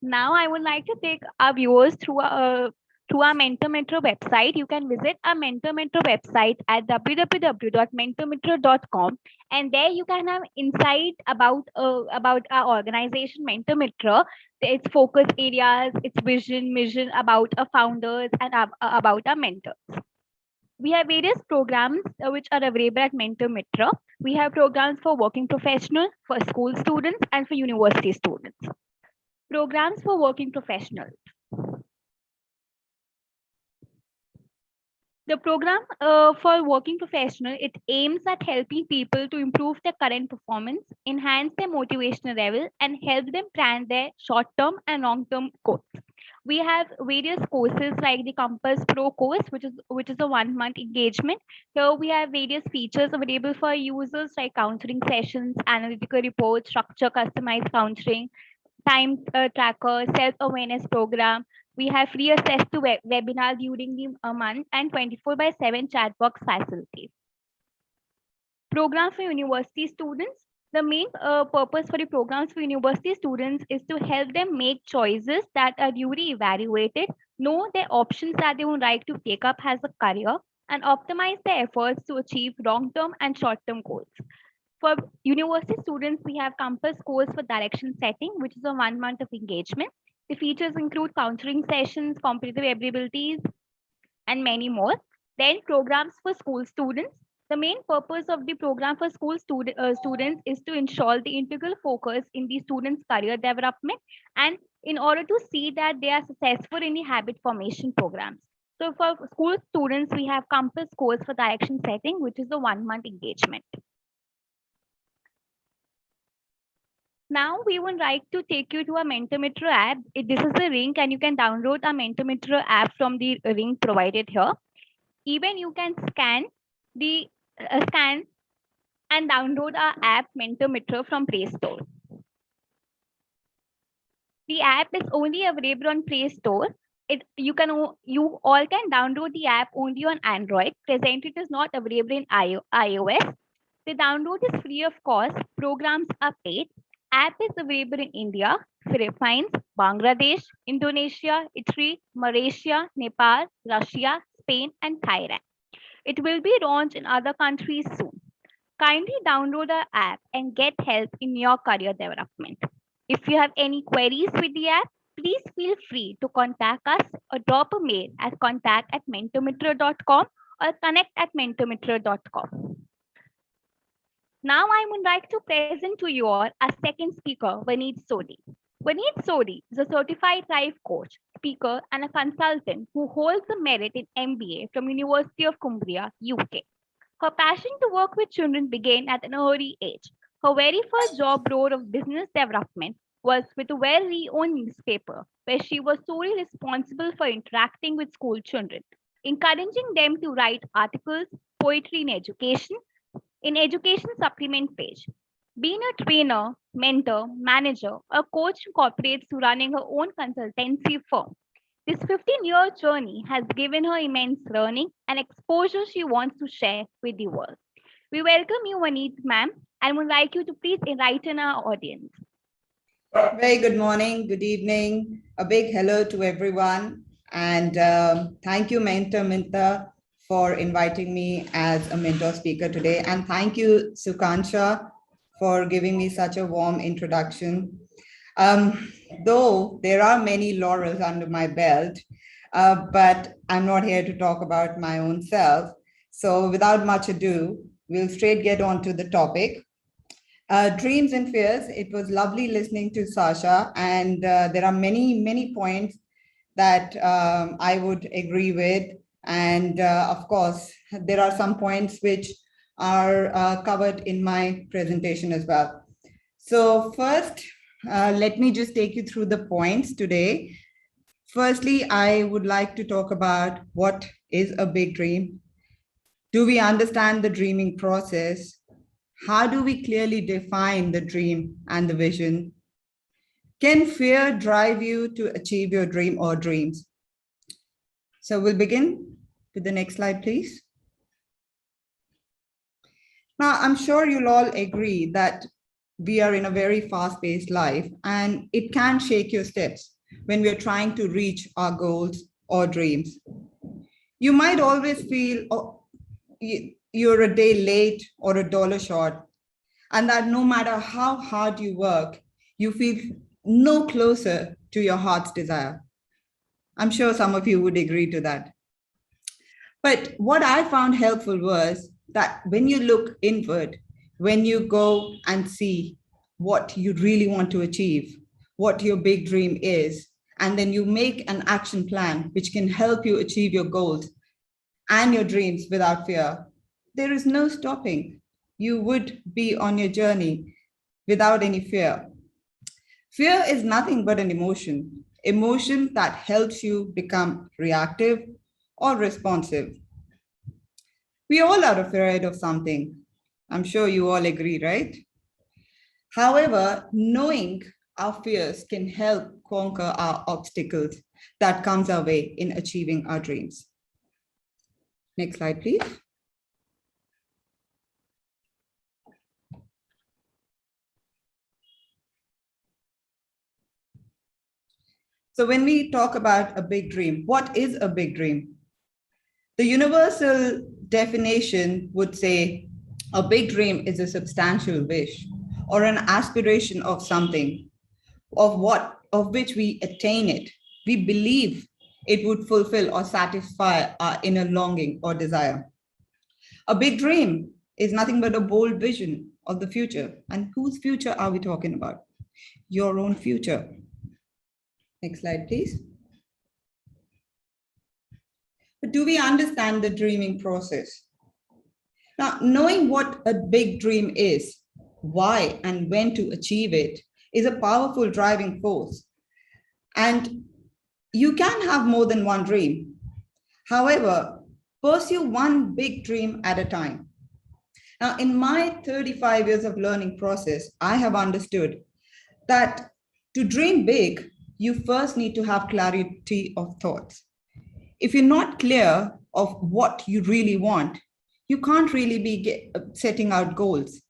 Speaker 18: Now I would like to take our viewers through our MentorMetra website. You can visit our MentorMetra website at www.mentormetra.com, and there you can have insight about our organization MentorMetra, its focus areas, its vision, mission, about our founders, and about our mentors. We have various programs which are available at MentorMetra. We have programs for working professionals, for school students, and for university students. Programs for working professionals. The program for working professional, it aims at helping people to improve their current performance, enhance their motivational level, and help them plan their short-term and long-term goals. We have various courses like the Compass Pro course, which is a 1-month engagement. Here we have various features available for users like counseling sessions, analytical reports, structure customized counseling, time tracker, self-awareness program. We have free access to webinar during the month and 24/7 chat box facilities. Program for university students. The main purpose for the programs for university students is to help them make choices that are duly evaluated, know their options that they would like to take up as a career, and optimize their efforts to achieve long-term and short-term goals. For university students, we have Compass course for direction setting, which is a 1 month of engagement. The features include counseling sessions, competitive abilities, and many more. Then programs for school students. The main purpose of the program for school students is to ensure the integral focus in the students' career development, and in order to see that they are successful in the habit formation programs. So for school students, we have Compass course for direction setting, which is a 1 month engagement. Now we would like to take you to our MentorMetra app. This is the link, and you can download our MentorMetra app from the link provided here. Even you can scan and download our app MentorMetra from Play Store. The app is only available on Play Store. You all can download the app only on Android. Presently, it is not available in iOS. The download is free of cost. Programs are paid. App is available in India, Philippines, Bangladesh, Indonesia, Italy, Malaysia, Nepal, Russia, Spain, and Thailand. It will be launched in other countries soon. Kindly download our app and get help in your career development. If you have any queries with the app, please feel free to contact us or drop a mail at contact@mentormetra.com or connect@mentormetra.com. Now I would like to present to you all our second speaker, Vaneet Sodhi. Vaneet Sodhi is a certified life coach, speaker, and a consultant who holds a merit in MBA from University of Cumbria, UK. Her passion to work with children began at an early age. Her very first job role of business development was with a well-renowned newspaper, where she was solely responsible for interacting with school children, encouraging them to write articles, poetry in education supplement page. Being a trainer, mentor, manager, or coach in corporates to running her own consultancy firm. This 15-year journey has given her immense learning and exposure she wants to share with the world. We welcome you, Vaneet, ma'am, and would like you to please enlighten our audience.
Speaker 21: Very good morning, good evening. A big hello to everyone. And thank you, MentorMetra, for inviting me as a mentor speaker today. And thank you, Sukansha, for giving me such a warm introduction. Though there are many laurels under my belt, but I'm not here to talk about my own self. So without much ado, we'll straight get on to the topic. Dreams and fears. It was lovely listening to Sasha, and there are many points that I would agree with. And of course, there are some points which are covered in my presentation as well. So first, let me just take you through the points today. Firstly, I would like to talk about what is a big dream. Do we understand the dreaming process? How do we clearly define the dream and the vision? Can fear drive you to achieve your dream or dreams? So we'll begin with the next slide, please. Now, I'm sure you'll all agree that we are in a very fast-paced life, and it can shake your steps when we're trying to reach our goals or dreams. You might always feel you're a day late or a dollar short, and that no matter how hard you work, you feel no closer to your heart's desire. I'm sure some of you would agree to that. But what I found helpful was that when you look inward, when you go and see what you really want to achieve, what your big dream is, and then you make an action plan which can help you achieve your goals and your dreams without fear, there is no stopping. You would be on your journey without any fear. Fear is nothing but an emotion that helps you become reactive or responsive. We all are afraid of something. I'm sure you all agree, right? However, knowing our fears can help conquer our obstacles that comes our way in achieving our dreams. Next slide, please. So when we talk about a big dream, what is a big dream? The universal definition would say a big dream is a substantial wish or an aspiration of something, of which we attain it. We believe it would fulfill or satisfy our inner longing or desire. A big dream is nothing but a bold vision of the future. And whose future are we talking about? Your own future. Next slide, please. But do we understand the dreaming process? Now, knowing what a big dream is, why and when to achieve it is a powerful driving force. And you can have more than one dream. However, pursue one big dream at a time. Now, in my 35 years of learning process, I have understood that to dream big, you first need to have clarity of thoughts. If you're not clear of what you really want, you can't really be setting out goals.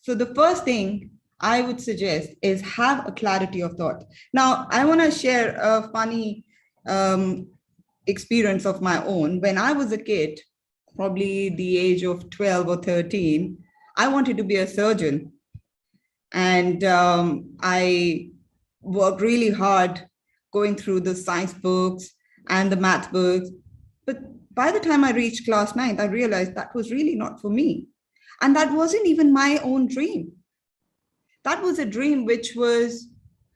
Speaker 21: So the first thing I would suggest is have a clarity of thought. Now, I want to share a funny experience of my own. When I was a kid, probably the age of 12 or 13, I wanted to be a surgeon. And I worked really hard going through the science books and the math books. But by the time I reached class 9th, I realized that was really not for me. And that wasn't even my own dream. That was a dream which was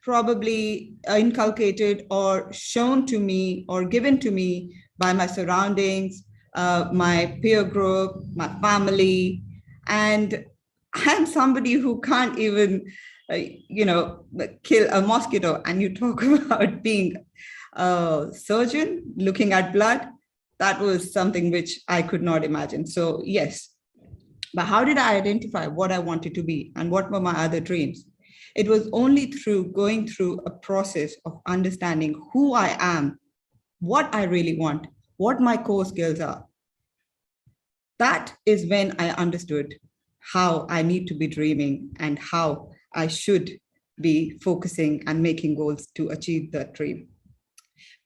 Speaker 21: probably inculcated or shown to me or given to me by my surroundings, my peer group, my family. And I'm somebody who can't even, kill a mosquito. And you talk about being a surgeon, looking at blood. That was something which I could not imagine. So yes, but how did I identify what I wanted to be and what were my other dreams? It was only through going through a process of understanding who I am, what I really want, what my core skills are. That is when I understood how I need to be dreaming and how I should be focusing and making goals to achieve that dream.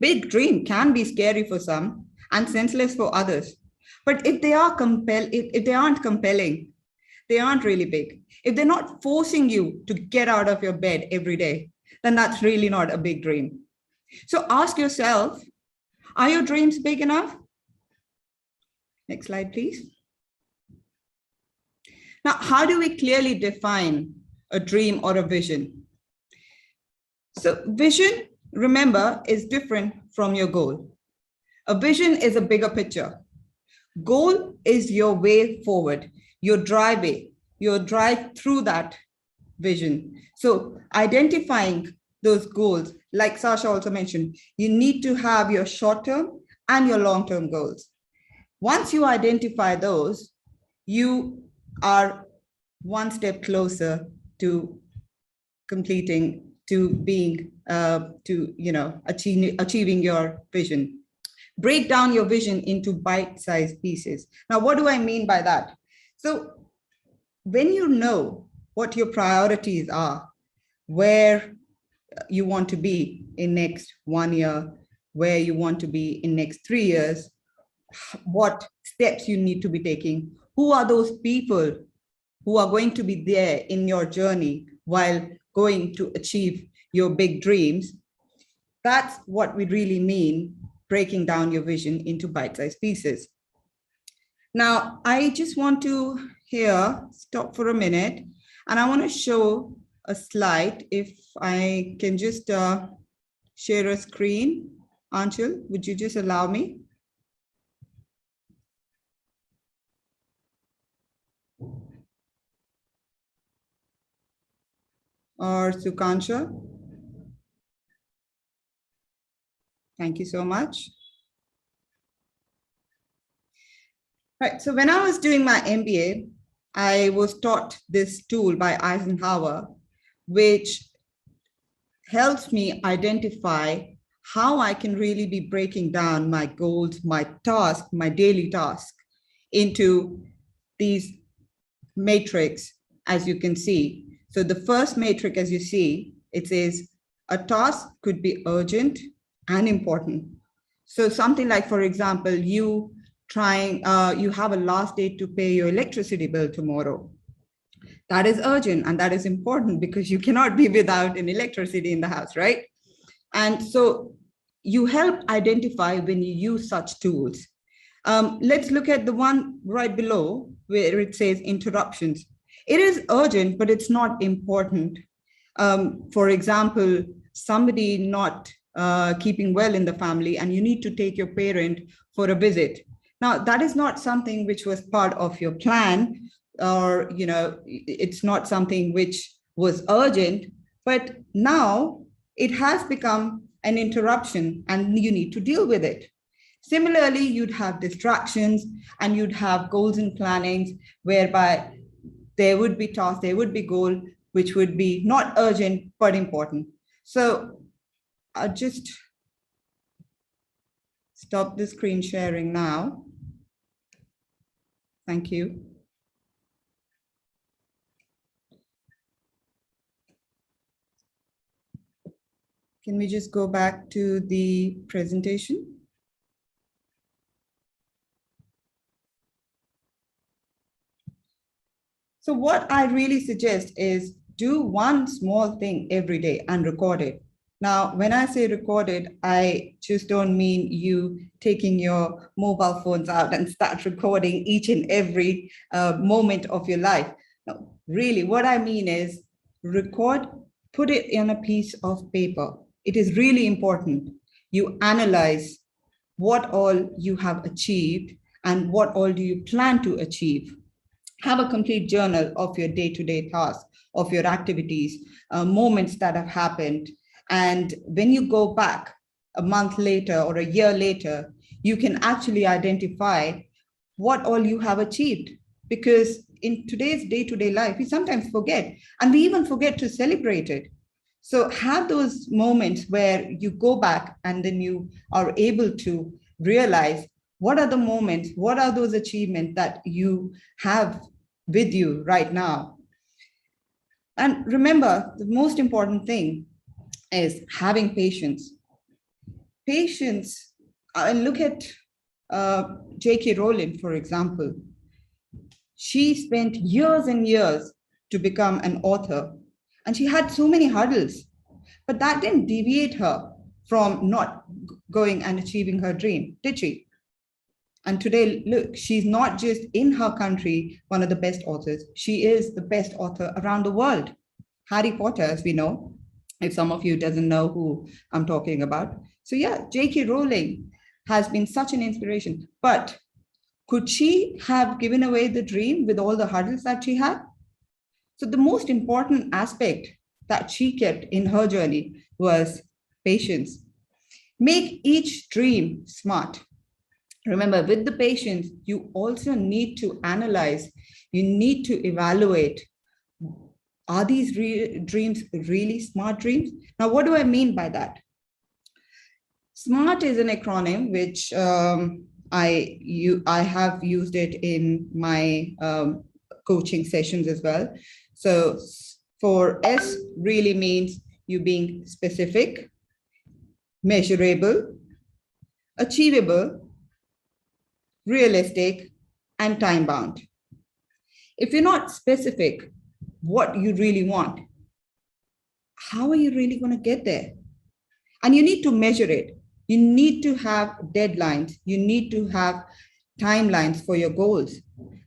Speaker 21: Big dream can be scary for some and senseless for others. But if they aren't compelling, they aren't really big. If they're not forcing you to get out of your bed every day, then that's really not a big dream. So ask yourself, are your dreams big enough? Next slide, please. Now, how do we clearly define a dream or a vision? So vision, remember, is different from your goal. A vision is a bigger picture. Goal is your way forward, your drive through that vision. So identifying those goals, like Sasha also mentioned, you need to have your short-term and your long-term goals. Once you identify those, you are one step closer to completing, to being, achieving your vision. Break down your vision into bite-sized pieces. Now, what do I mean by that? So when you know what your priorities are, where you want to be in next 1 year, where you want to be in next 3 years, what steps you need to be taking, who are those people who are going to be there in your journey while going to achieve your big dreams, that's what we really mean, breaking down your vision into bite-sized pieces. Now, I just want to here stop for a minute, and I want to show a slide. If I can just share a screen. Anshul, would you just allow me? Or Sukansha? Thank you so much. Right, so when I was doing my MBA, I was taught this tool by Eisenhower, which helps me identify how I can really be breaking down my goals, my task, my daily task into these matrix, as you can see. So the first matrix, as you see, it says a task could be urgent and important. So something like, for example, you have a last date to pay your electricity bill tomorrow. That is urgent and that is important because you cannot be without an electricity in the house, right? And so you help identify when you use such tools. Let's look at the one right below where it says interruptions. It is urgent, but it's not important. For example, somebody not keeping well in the family and you need to take your parent for a visit. Now, that is not something which was part of your plan, or it's not something which was urgent, but now it has become an interruption and you need to deal with it. Similarly, you'd have distractions and you'd have goals and plannings whereby there would be tasks, there would be goal, which would be not urgent, but important. So I'll just stop the screen sharing now. Thank you. Can we just go back to the presentation? So what I really suggest is do one small thing every day and record it. Now, when I say recorded, I just don't mean you taking your mobile phones out and start recording each and every moment of your life. No, really, what I mean is record, put it in a piece of paper. It is really important. You analyze what all you have achieved and what all do you plan to achieve. Have a complete journal of your day-to-day tasks, of your activities, moments that have happened. And when you go back a month later or a year later, you can actually identify what all you have achieved. Because in today's day-to-day life, we sometimes forget, and we even forget to celebrate it. So have those moments where you go back and then you are able to realize what are the moments, what are those achievements that you have with you right now. And remember, the most important thing is having patience. Patience, and look at J.K. Rowling, for example. She spent years and years to become an author, and she had so many hurdles, but that didn't deviate her from not going and achieving her dream, did she? And today, look, she's not just in her country, one of the best authors. She is the best author around the world. Harry Potter, as we know, if some of you doesn't know who I'm talking about. So yeah, J.K. Rowling has been such an inspiration. But could she have given away the dream with all the hurdles that she had? So the most important aspect that she kept in her journey was patience. Make each dream smart. Remember, with the patience, you also need to analyze, you need to evaluate, are these dreams really smart dreams? Now, what do I mean by that? SMART is an acronym which I have used it in my coaching sessions as well. So for S really means you being specific, measurable, achievable, realistic, and time-bound. If you're not specific what you really want, how are you really going to get there? And you need to measure it. You need to have deadlines. You need to have timelines for your goals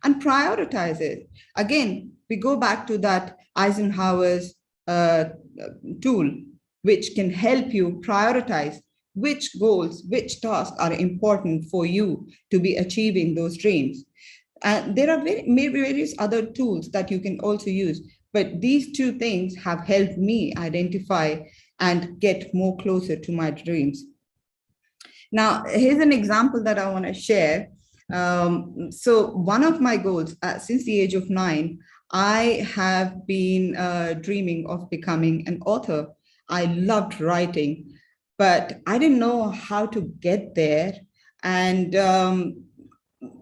Speaker 21: and prioritize it. Again, we go back to that Eisenhower's tool which can help you prioritize which goals, which tasks are important for you to be achieving those dreams. And there are maybe various other tools that you can also use, but these two things have helped me identify and get more closer to my dreams. Now, here's an example that I want to share. So one of my goals since the age of 9, I have been dreaming of becoming an author. I loved writing, but I didn't know how to get there. And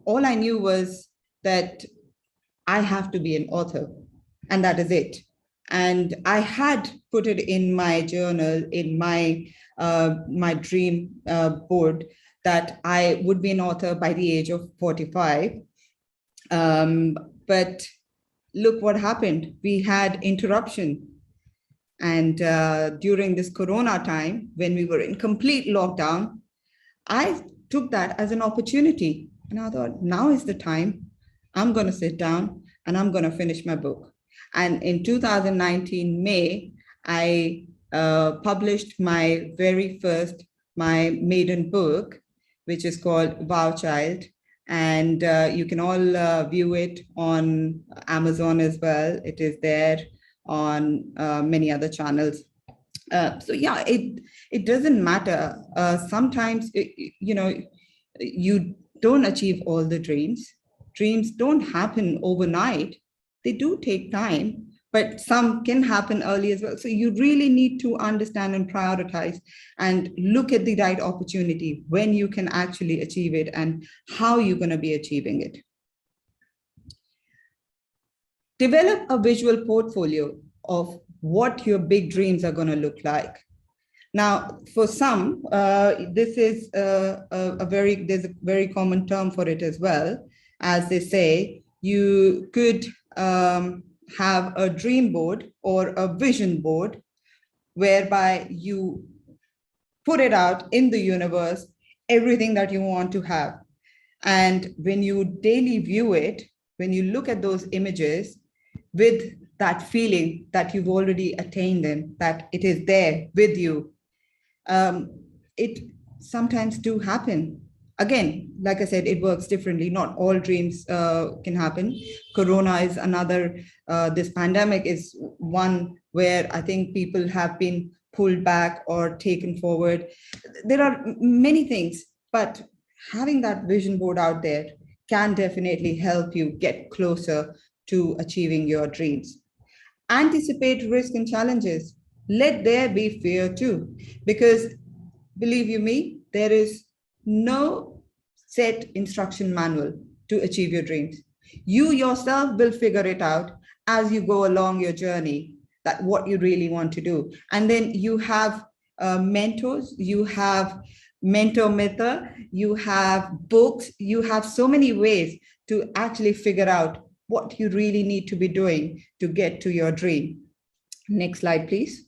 Speaker 21: all I knew was that I have to be an author, and that is it. And I had put it in my journal, in my my dream board, that I would be an author by the age of 45. But look what happened. We had interruption. And during this Corona time, when we were in complete lockdown, I took that as an opportunity. And I thought, now is the time. I'm going to sit down and I'm going to finish my book. And in 2019, May, I published my very first, my maiden book, which is called Wow Child. And you can all view it on Amazon as well. It is there on many other channels. So yeah, it doesn't matter. Sometimes, you don't achieve all the dreams. Dreams don't happen overnight. They do take time, but some can happen early as well. So you really need to understand and prioritize and look at the right opportunity when you can actually achieve it and how you're going to be achieving it. Develop a visual portfolio of what your big dreams are going to look like. Now, for some, this is there's a very common term for it as well. As they say, you could have a dream board or a vision board whereby you put it out in the universe, everything that you want to have. And when you daily view it, when you look at those images with that feeling that you've already attained them, that it is there with you, it sometimes do happen. Again, like I said, it works differently. Not all dreams can happen. Corona is another, this pandemic is one where I think people have been pulled back or taken forward. There are many things, but having that vision board out there can definitely help you get closer to achieving your dreams. Anticipate risk and challenges. Let there be fear too, because believe you me, there is no set instruction manual to achieve your dreams. You yourself will figure it out as you go along your journey, that what you really want to do. And then you have mentors, you have MentorMetra, you have books, you have so many ways to actually figure out what you really need to be doing to get to your dream. Next slide, please.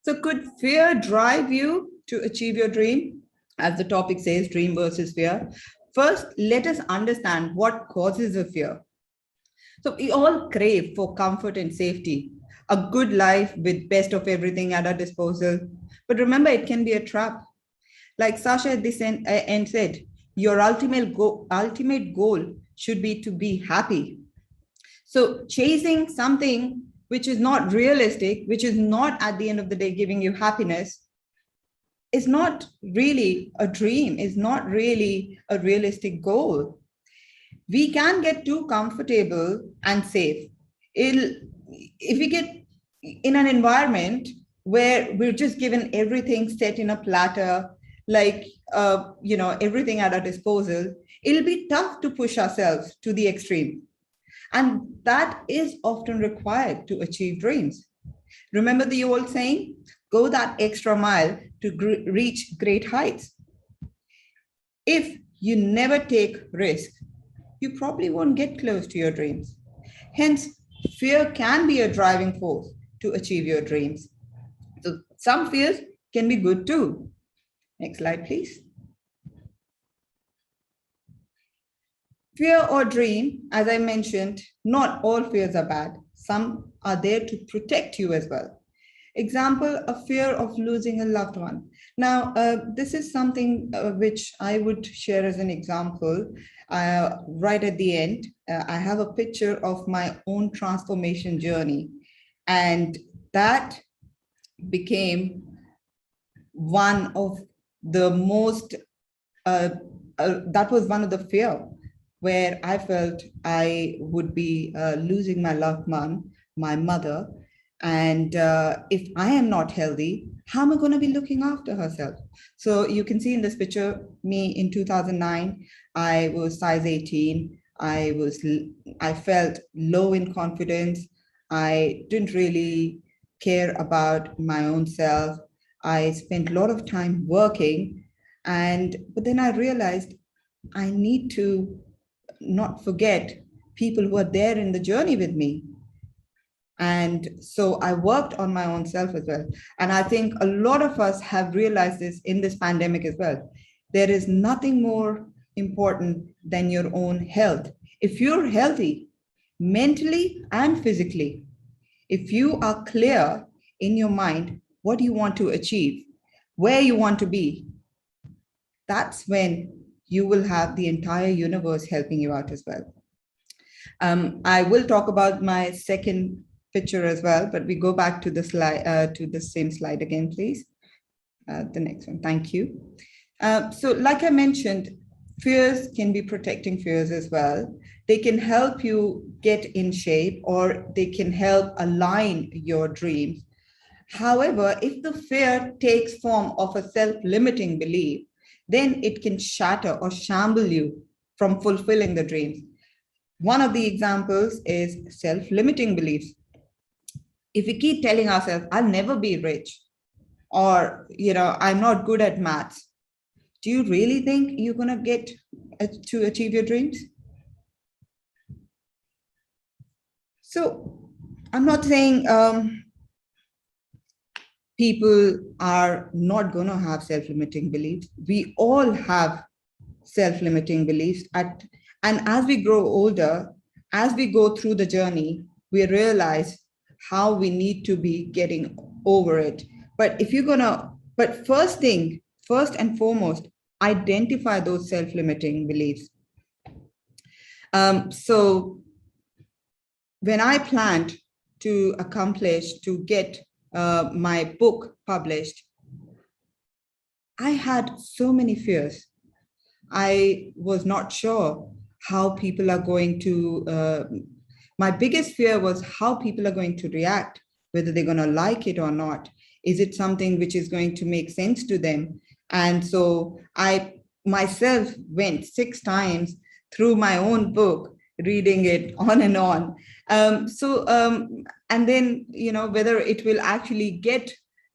Speaker 21: So could fear drive you to achieve your dream? As the topic says, dream versus fear. First, let us understand what causes a fear. So we all crave for comfort and safety, a good life with best of everything at our disposal. But remember, it can be a trap. Like Sasha at this end said, your ultimate goal should be to be happy. So chasing something which is not realistic, which is not at the end of the day giving you happiness, is not really a dream, is not really a realistic goal. We can get too comfortable and safe. If we get in an environment where we're just given everything set in a platter, like everything at our disposal, it'll be tough to push ourselves to the extreme. And that is often required to achieve dreams. Remember the old saying, go that extra mile to reach great heights. If you never take risk, you probably won't get close to your dreams. Hence, fear can be a driving force to achieve your dreams. So some fears can be good too. Next slide, please. Fear or dream, as I mentioned, not all fears are bad. Some are there to protect you as well. Example, a fear of losing a loved one. Now, this is something which I would share as an example. Right at the end, I have a picture of my own transformation journey. And that became one of the most, that was one of the fear where I felt I would be losing my loved one, my mother. And if I am not healthy, how am I going to be looking after herself? So you can see in this picture, me in 2009, I was size 18. I felt low in confidence. I didn't really care about my own self. I spent a lot of time working, but then I realized I need to not forget people who are there in the journey with me. And so I worked on my own self as well. And I think a lot of us have realized this in this pandemic as well. There is nothing more important than your own health. If you're healthy, mentally and physically, if you are clear in your mind what you want to achieve, where you want to be, that's when you will have the entire universe helping you out as well. I will talk about my second picture as well, but we go back to the slide, to the same slide again, please. The next one, thank you. So like I mentioned, fears can be protecting fears as well. They can help you get in shape, or they can help align your dreams. However, if the fear takes form of a self-limiting belief, then it can shatter or shamble you from fulfilling the dreams. One of the examples is self-limiting beliefs. If we keep telling ourselves, I'll never be rich, or, I'm not good at maths, do you really think you're going to get to achieve your dreams? So I'm not saying people are not going to have self-limiting beliefs. We all have self-limiting beliefs. And as we grow older, as we go through the journey, we realize how we need to be getting over it. But first and foremost, identify those self-limiting beliefs. So when I planned to get my book published, I had so many fears. I was not sure how people are going to, my biggest fear was how people are going to react, whether they're going to like it or not. Is it something which is going to make sense to them? And so I myself went 6 times through my own book, reading it on and on. And then, whether it will actually get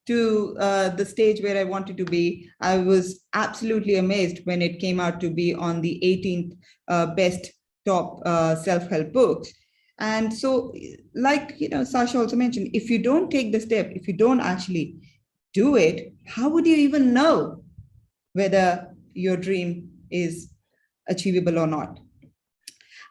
Speaker 21: to the stage where I wanted to be, I was absolutely amazed when it came out to be on the 18th best top self-help books. And so, like, Sasha also mentioned, if you don't take the step, if you don't actually do it, how would you even know whether your dream is achievable or not?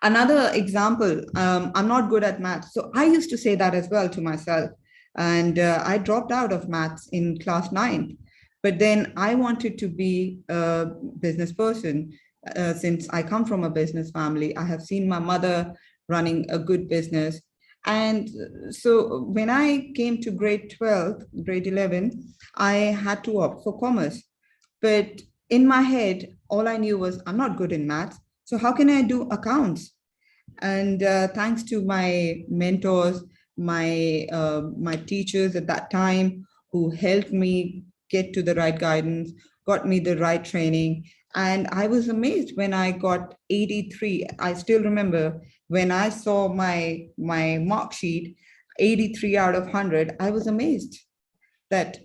Speaker 21: Another example, I'm not good at maths. So I used to say that as well to myself. And I dropped out of maths in class 9. But then I wanted to be a business person. Since I come from a business family, I have seen my mother running a good business. And so when I came to grade 12, grade 11, I had to opt for commerce. But in my head, all I knew was I'm not good in maths. So how can I do accounts? And thanks to my mentors, my teachers at that time, who helped me get to the right guidance, got me the right training. And I was amazed when I got 83. I still remember when I saw my mark sheet, 83 out of 100, I was amazed that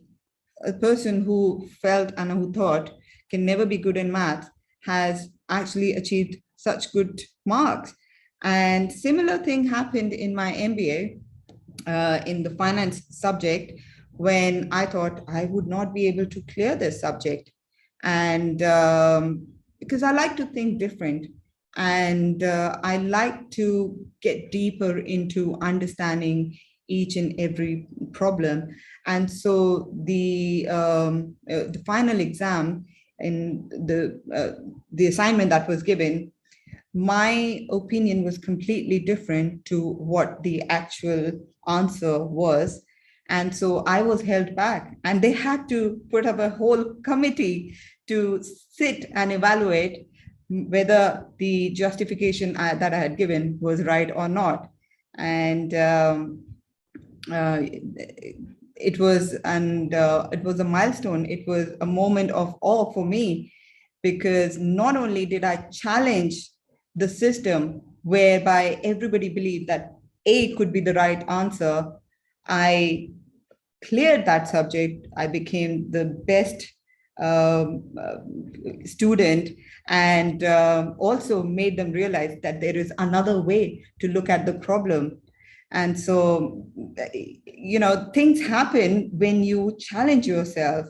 Speaker 21: a person who felt and who thought can never be good in math has actually achieved such good marks. And similar thing happened in my MBA in the finance subject, when I thought I would not be able to clear this subject. And because I like to think different. And I like to get deeper into understanding each and every problem. And so the final exam in the assignment that was given, my opinion was completely different to what the actual answer was. And so I was held back, and they had to put up a whole committee to sit and evaluate whether the justification that I had given was right or not. And it was a milestone. It was a moment of awe for me, because not only did I challenge the system whereby everybody believed that A could be the right answer, I cleared that subject. I became the best student, and also made them realize that there is another way to look at the problem. And so, things happen when you challenge yourself,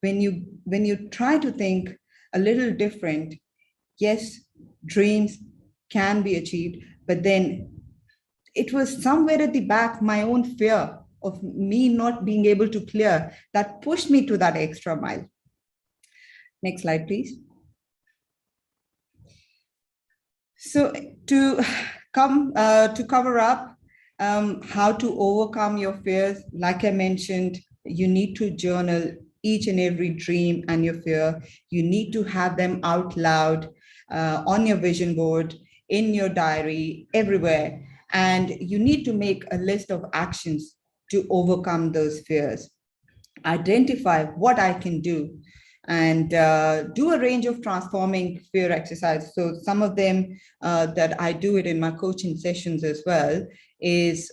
Speaker 21: when you try to think a little different. Yes, dreams can be achieved, but then it was somewhere at the back, my own fear of me not being able to clear that pushed me to that extra mile. Next slide, please. So to cover up how to overcome your fears, like I mentioned, you need to journal each and every dream and your fear. You need to have them out loud on your vision board, in your diary, everywhere. And you need to make a list of actions to overcome those fears. Identify what I can do, and do a range of transforming fear exercises. So some of them that I do it in my coaching sessions as well is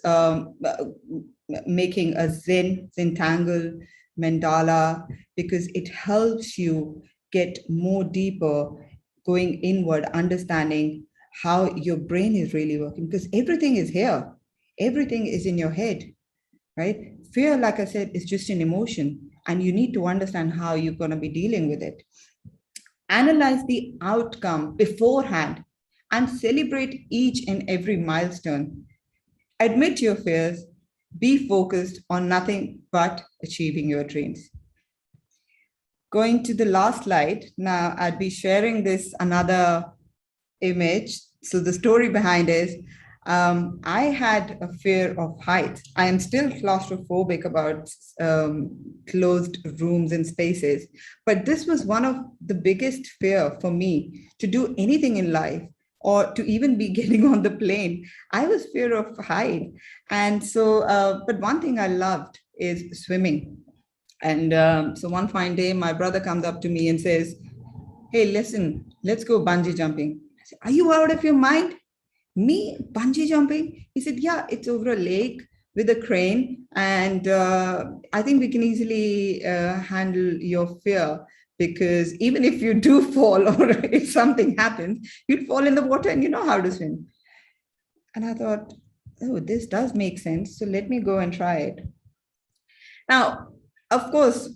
Speaker 21: making a Zentangle mandala, because it helps you get more deeper, going inward, understanding how your brain is really working, because everything is here. Everything is in your head, right? Fear, like I said, is just an emotion, and you need to understand how you're going to be dealing with it. Analyze the outcome beforehand and celebrate each and every milestone. Admit your fears, be focused on nothing but achieving your dreams. Going to the last slide, now I'd be sharing this another image. So the story behind is, I had a fear of heights. I am still claustrophobic about closed rooms and spaces, but this was one of the biggest fear for me to do anything in life, or to even be getting on the plane. I was fear of height. And so, but one thing I loved is swimming. And so one fine day, my brother comes up to me and says, "Hey, listen, let's go bungee jumping." I said, "Are you out of your mind? Me, bungee jumping?" He said, "Yeah, it's over a lake with a crane. And I think we can easily handle your fear, because even if you do fall, or if something happens, you'd fall in the water and you know how to swim." And I thought, oh, this does make sense. So let me go and try it. Now, of course,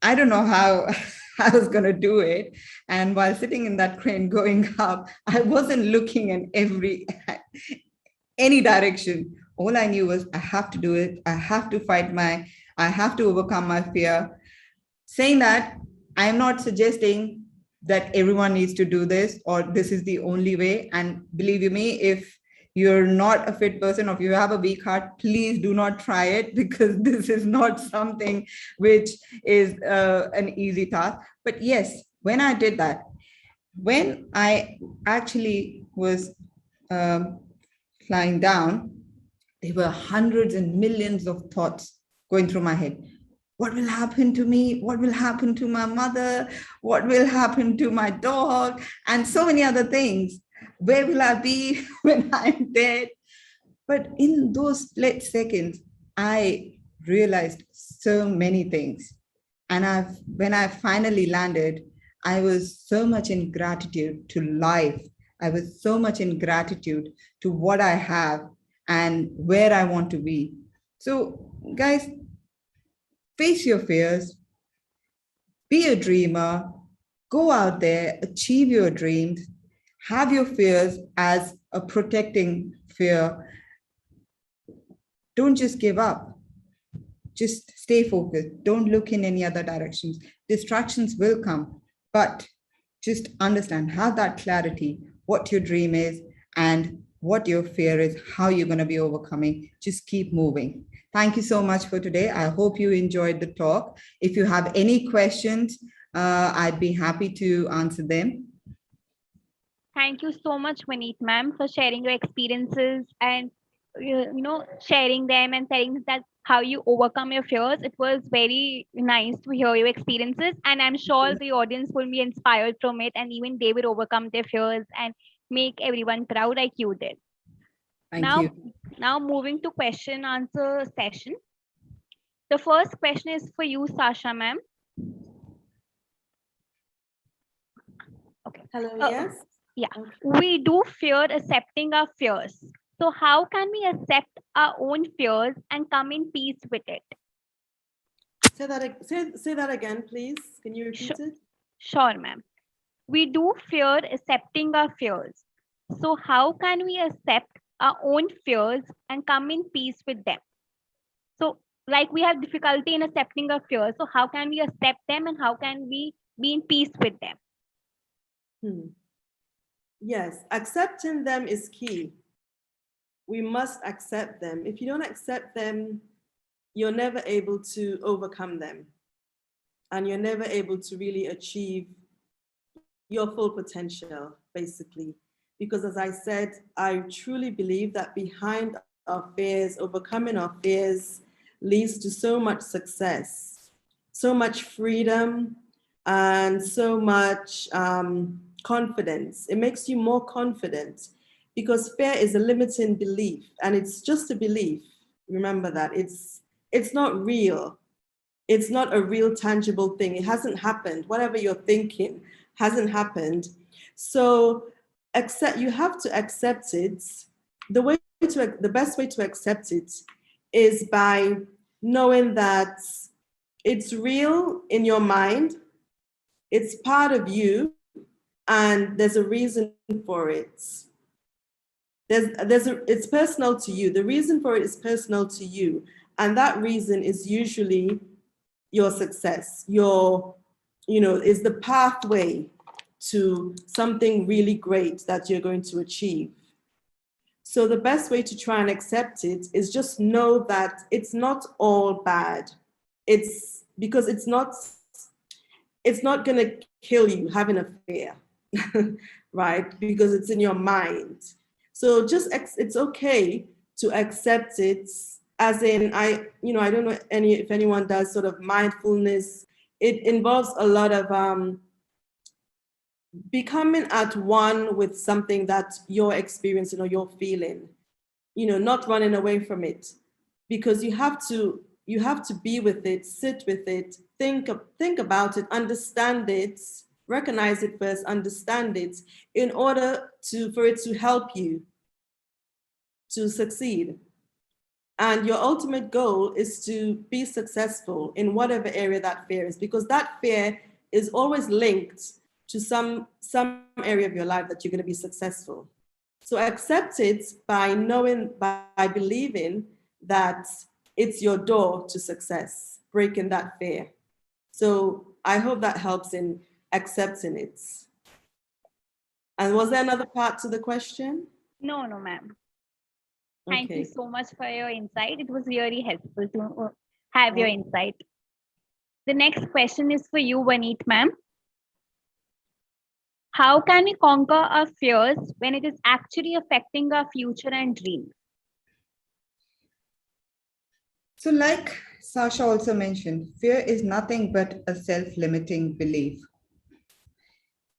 Speaker 21: I don't know how I was going to do it. And while sitting in that crane going up, I wasn't looking in any direction. All I knew was I have to do it. I have to I have to overcome my fear. Saying that, I am not suggesting that everyone needs to do this, or this is the only way. And believe you me, if you're not a fit person, or if you have a weak heart, please do not try it, because this is not something which is an easy task. But yes, when I did that, when I actually was flying down, there were hundreds and millions of thoughts going through my head. What will happen to me? What will happen to my mother? What will happen to my dog? And so many other things. Where will I be when I'm dead? But in those split seconds, I realized so many things. And when I finally landed, I was so much in gratitude to life. I was so much in gratitude to what I have and where I want to be. So, guys, face your fears, be a dreamer, go out there, achieve your dreams, have your fears as a protecting fear. Don't just give up. Just stay focused. Don't look in any other directions. Distractions will come, but just understand, have that clarity, what your dream is and what your fear is, how you're going to be overcoming. Just keep moving. Thank you so much for today. I hope you enjoyed the talk. If you have any questions, I'd be happy to answer them.
Speaker 18: Thank you so much, Vineet ma'am, for sharing your experiences and sharing them and telling that how you overcome your fears. It was very nice to hear your experiences, and I'm sure the audience will be inspired from it, and even they will overcome their fears and make everyone proud like you did.
Speaker 21: Thank you.
Speaker 18: Now moving to question answer session. The first question is for you, Sasha ma'am. Okay.
Speaker 19: Hello, yes.
Speaker 18: Yeah, we do fear accepting our fears. So how can we accept our own fears and come in peace with it?
Speaker 19: Say that again, please. Can you repeat it?
Speaker 18: Sure, ma'am. We do fear accepting our fears. So how can we accept our own fears and come in peace with them? So like we have difficulty in accepting our fears. So how can we accept them and how can we be in peace with them?
Speaker 19: Yes, accepting them is key. We must accept them. If you don't accept them, you're never able to overcome them. And you're never able to really achieve your full potential, basically. Because as I said, I truly believe that behind our fears, overcoming our fears leads to so much success, so much freedom, and so much confidence. It makes you more confident because fear is a limiting belief and it's just a belief. Remember that it's not real. It's not a real tangible thing. It hasn't happened. Whatever you're thinking hasn't happened. So you have to accept it. The best way to accept it is by knowing that it's real in your mind. It's part of you. And there's a reason for it. It's personal to you. The reason for it is personal to you. And that reason is usually your success, is the pathway to something really great that you're going to achieve. So the best way to try and accept it is just know that it's not all bad. It's because it's not going to kill you having a fear. Right? Because it's in your mind. So it's okay to accept it, as in, I don't know if anyone does sort of mindfulness. It involves a lot of becoming at one with something that you're experiencing or you're feeling, not running away from it, because you have to be with it, sit with it, think about it, understand it, recognize it first, understand it, in order for it to help you to succeed. And your ultimate goal is to be successful in whatever area that fear is, because that fear is always linked to some area of your life that you're going to be successful. So accept it by believing that it's your door to success, breaking that fear. So I hope that helps in accepting it. And was there another part to the question?
Speaker 18: No, ma'am. Thank you so much for your insight. It was really helpful to have your insight. The next question is for you, Vineet ma'am. How can we conquer our fears when it is actually affecting our future and dreams?
Speaker 21: So like Sasha also mentioned, fear is nothing but a self-limiting belief.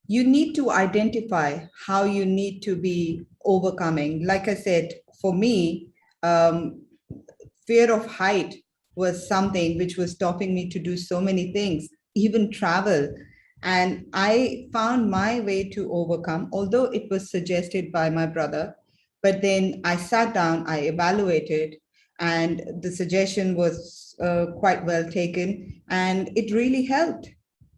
Speaker 21: You need to identify how you need to be overcoming. Like I said, for me, fear of height was something which was stopping me to do so many things, even travel. And I found my way to overcome, although it was suggested by my brother. But then I sat down, I evaluated, and the suggestion was quite well taken, and it really helped.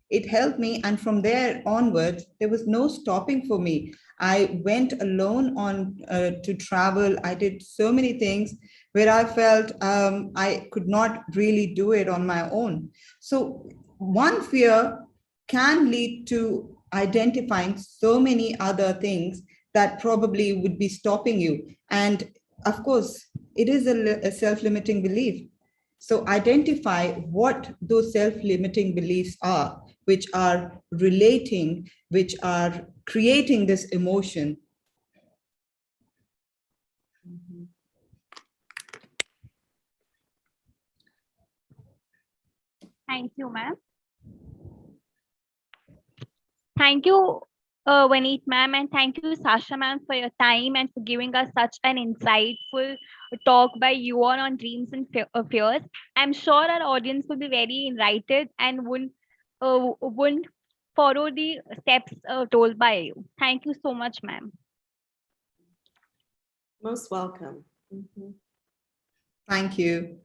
Speaker 21: It helped me, and from there onwards, there was no stopping for me. I went alone on to travel. I did so many things where I felt I could not really do it on my own. So one fear can lead to identifying so many other things that probably would be stopping you. And of course, it is a self-limiting belief. So identify what those self-limiting beliefs are, which are relating, which are creating this emotion.
Speaker 18: Thank you, ma'am. Thank you, Vaneet ma'am, and thank you, Sasha ma'am, for your time and for giving us such an insightful talk by you all on dreams and fears. I'm sure our audience will be very enlightened and wouldn't follow the steps told by you. Thank you so much, ma'am.
Speaker 19: Most welcome.
Speaker 21: Thank you.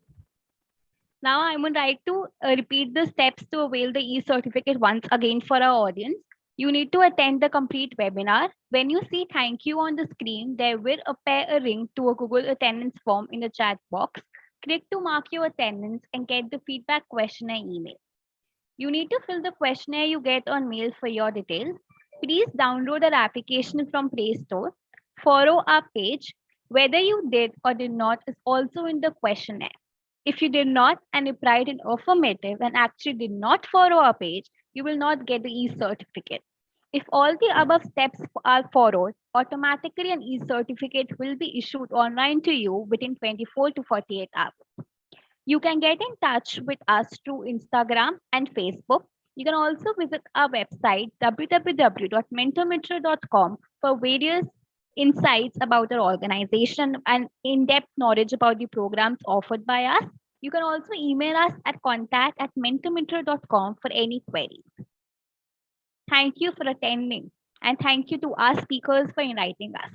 Speaker 18: Now, I would like to repeat the steps to avail the e-certificate once again for our audience. You need to attend the complete webinar. When you see thank you on the screen, there will appear a link to a Google attendance form in the chat box. Click to mark your attendance and get the feedback questionnaire email. You need to fill the questionnaire you get on mail for your details. Please download our application from Play Store. Follow our page. Whether you did or did not is also in the questionnaire. If you did not and replied in affirmative and actually did not follow our page, you will not get the e-certificate. If all the above steps are followed, automatically an e-certificate will be issued online to you within 24 to 48 hours. You can get in touch with us through Instagram and Facebook. You can also visit our website www.mentormetra.com for various insights about our organization and in-depth knowledge about the programs offered by us. You can also email us at contact@mentormetra.com for any queries. Thank you for attending, and thank you to our speakers for inviting us.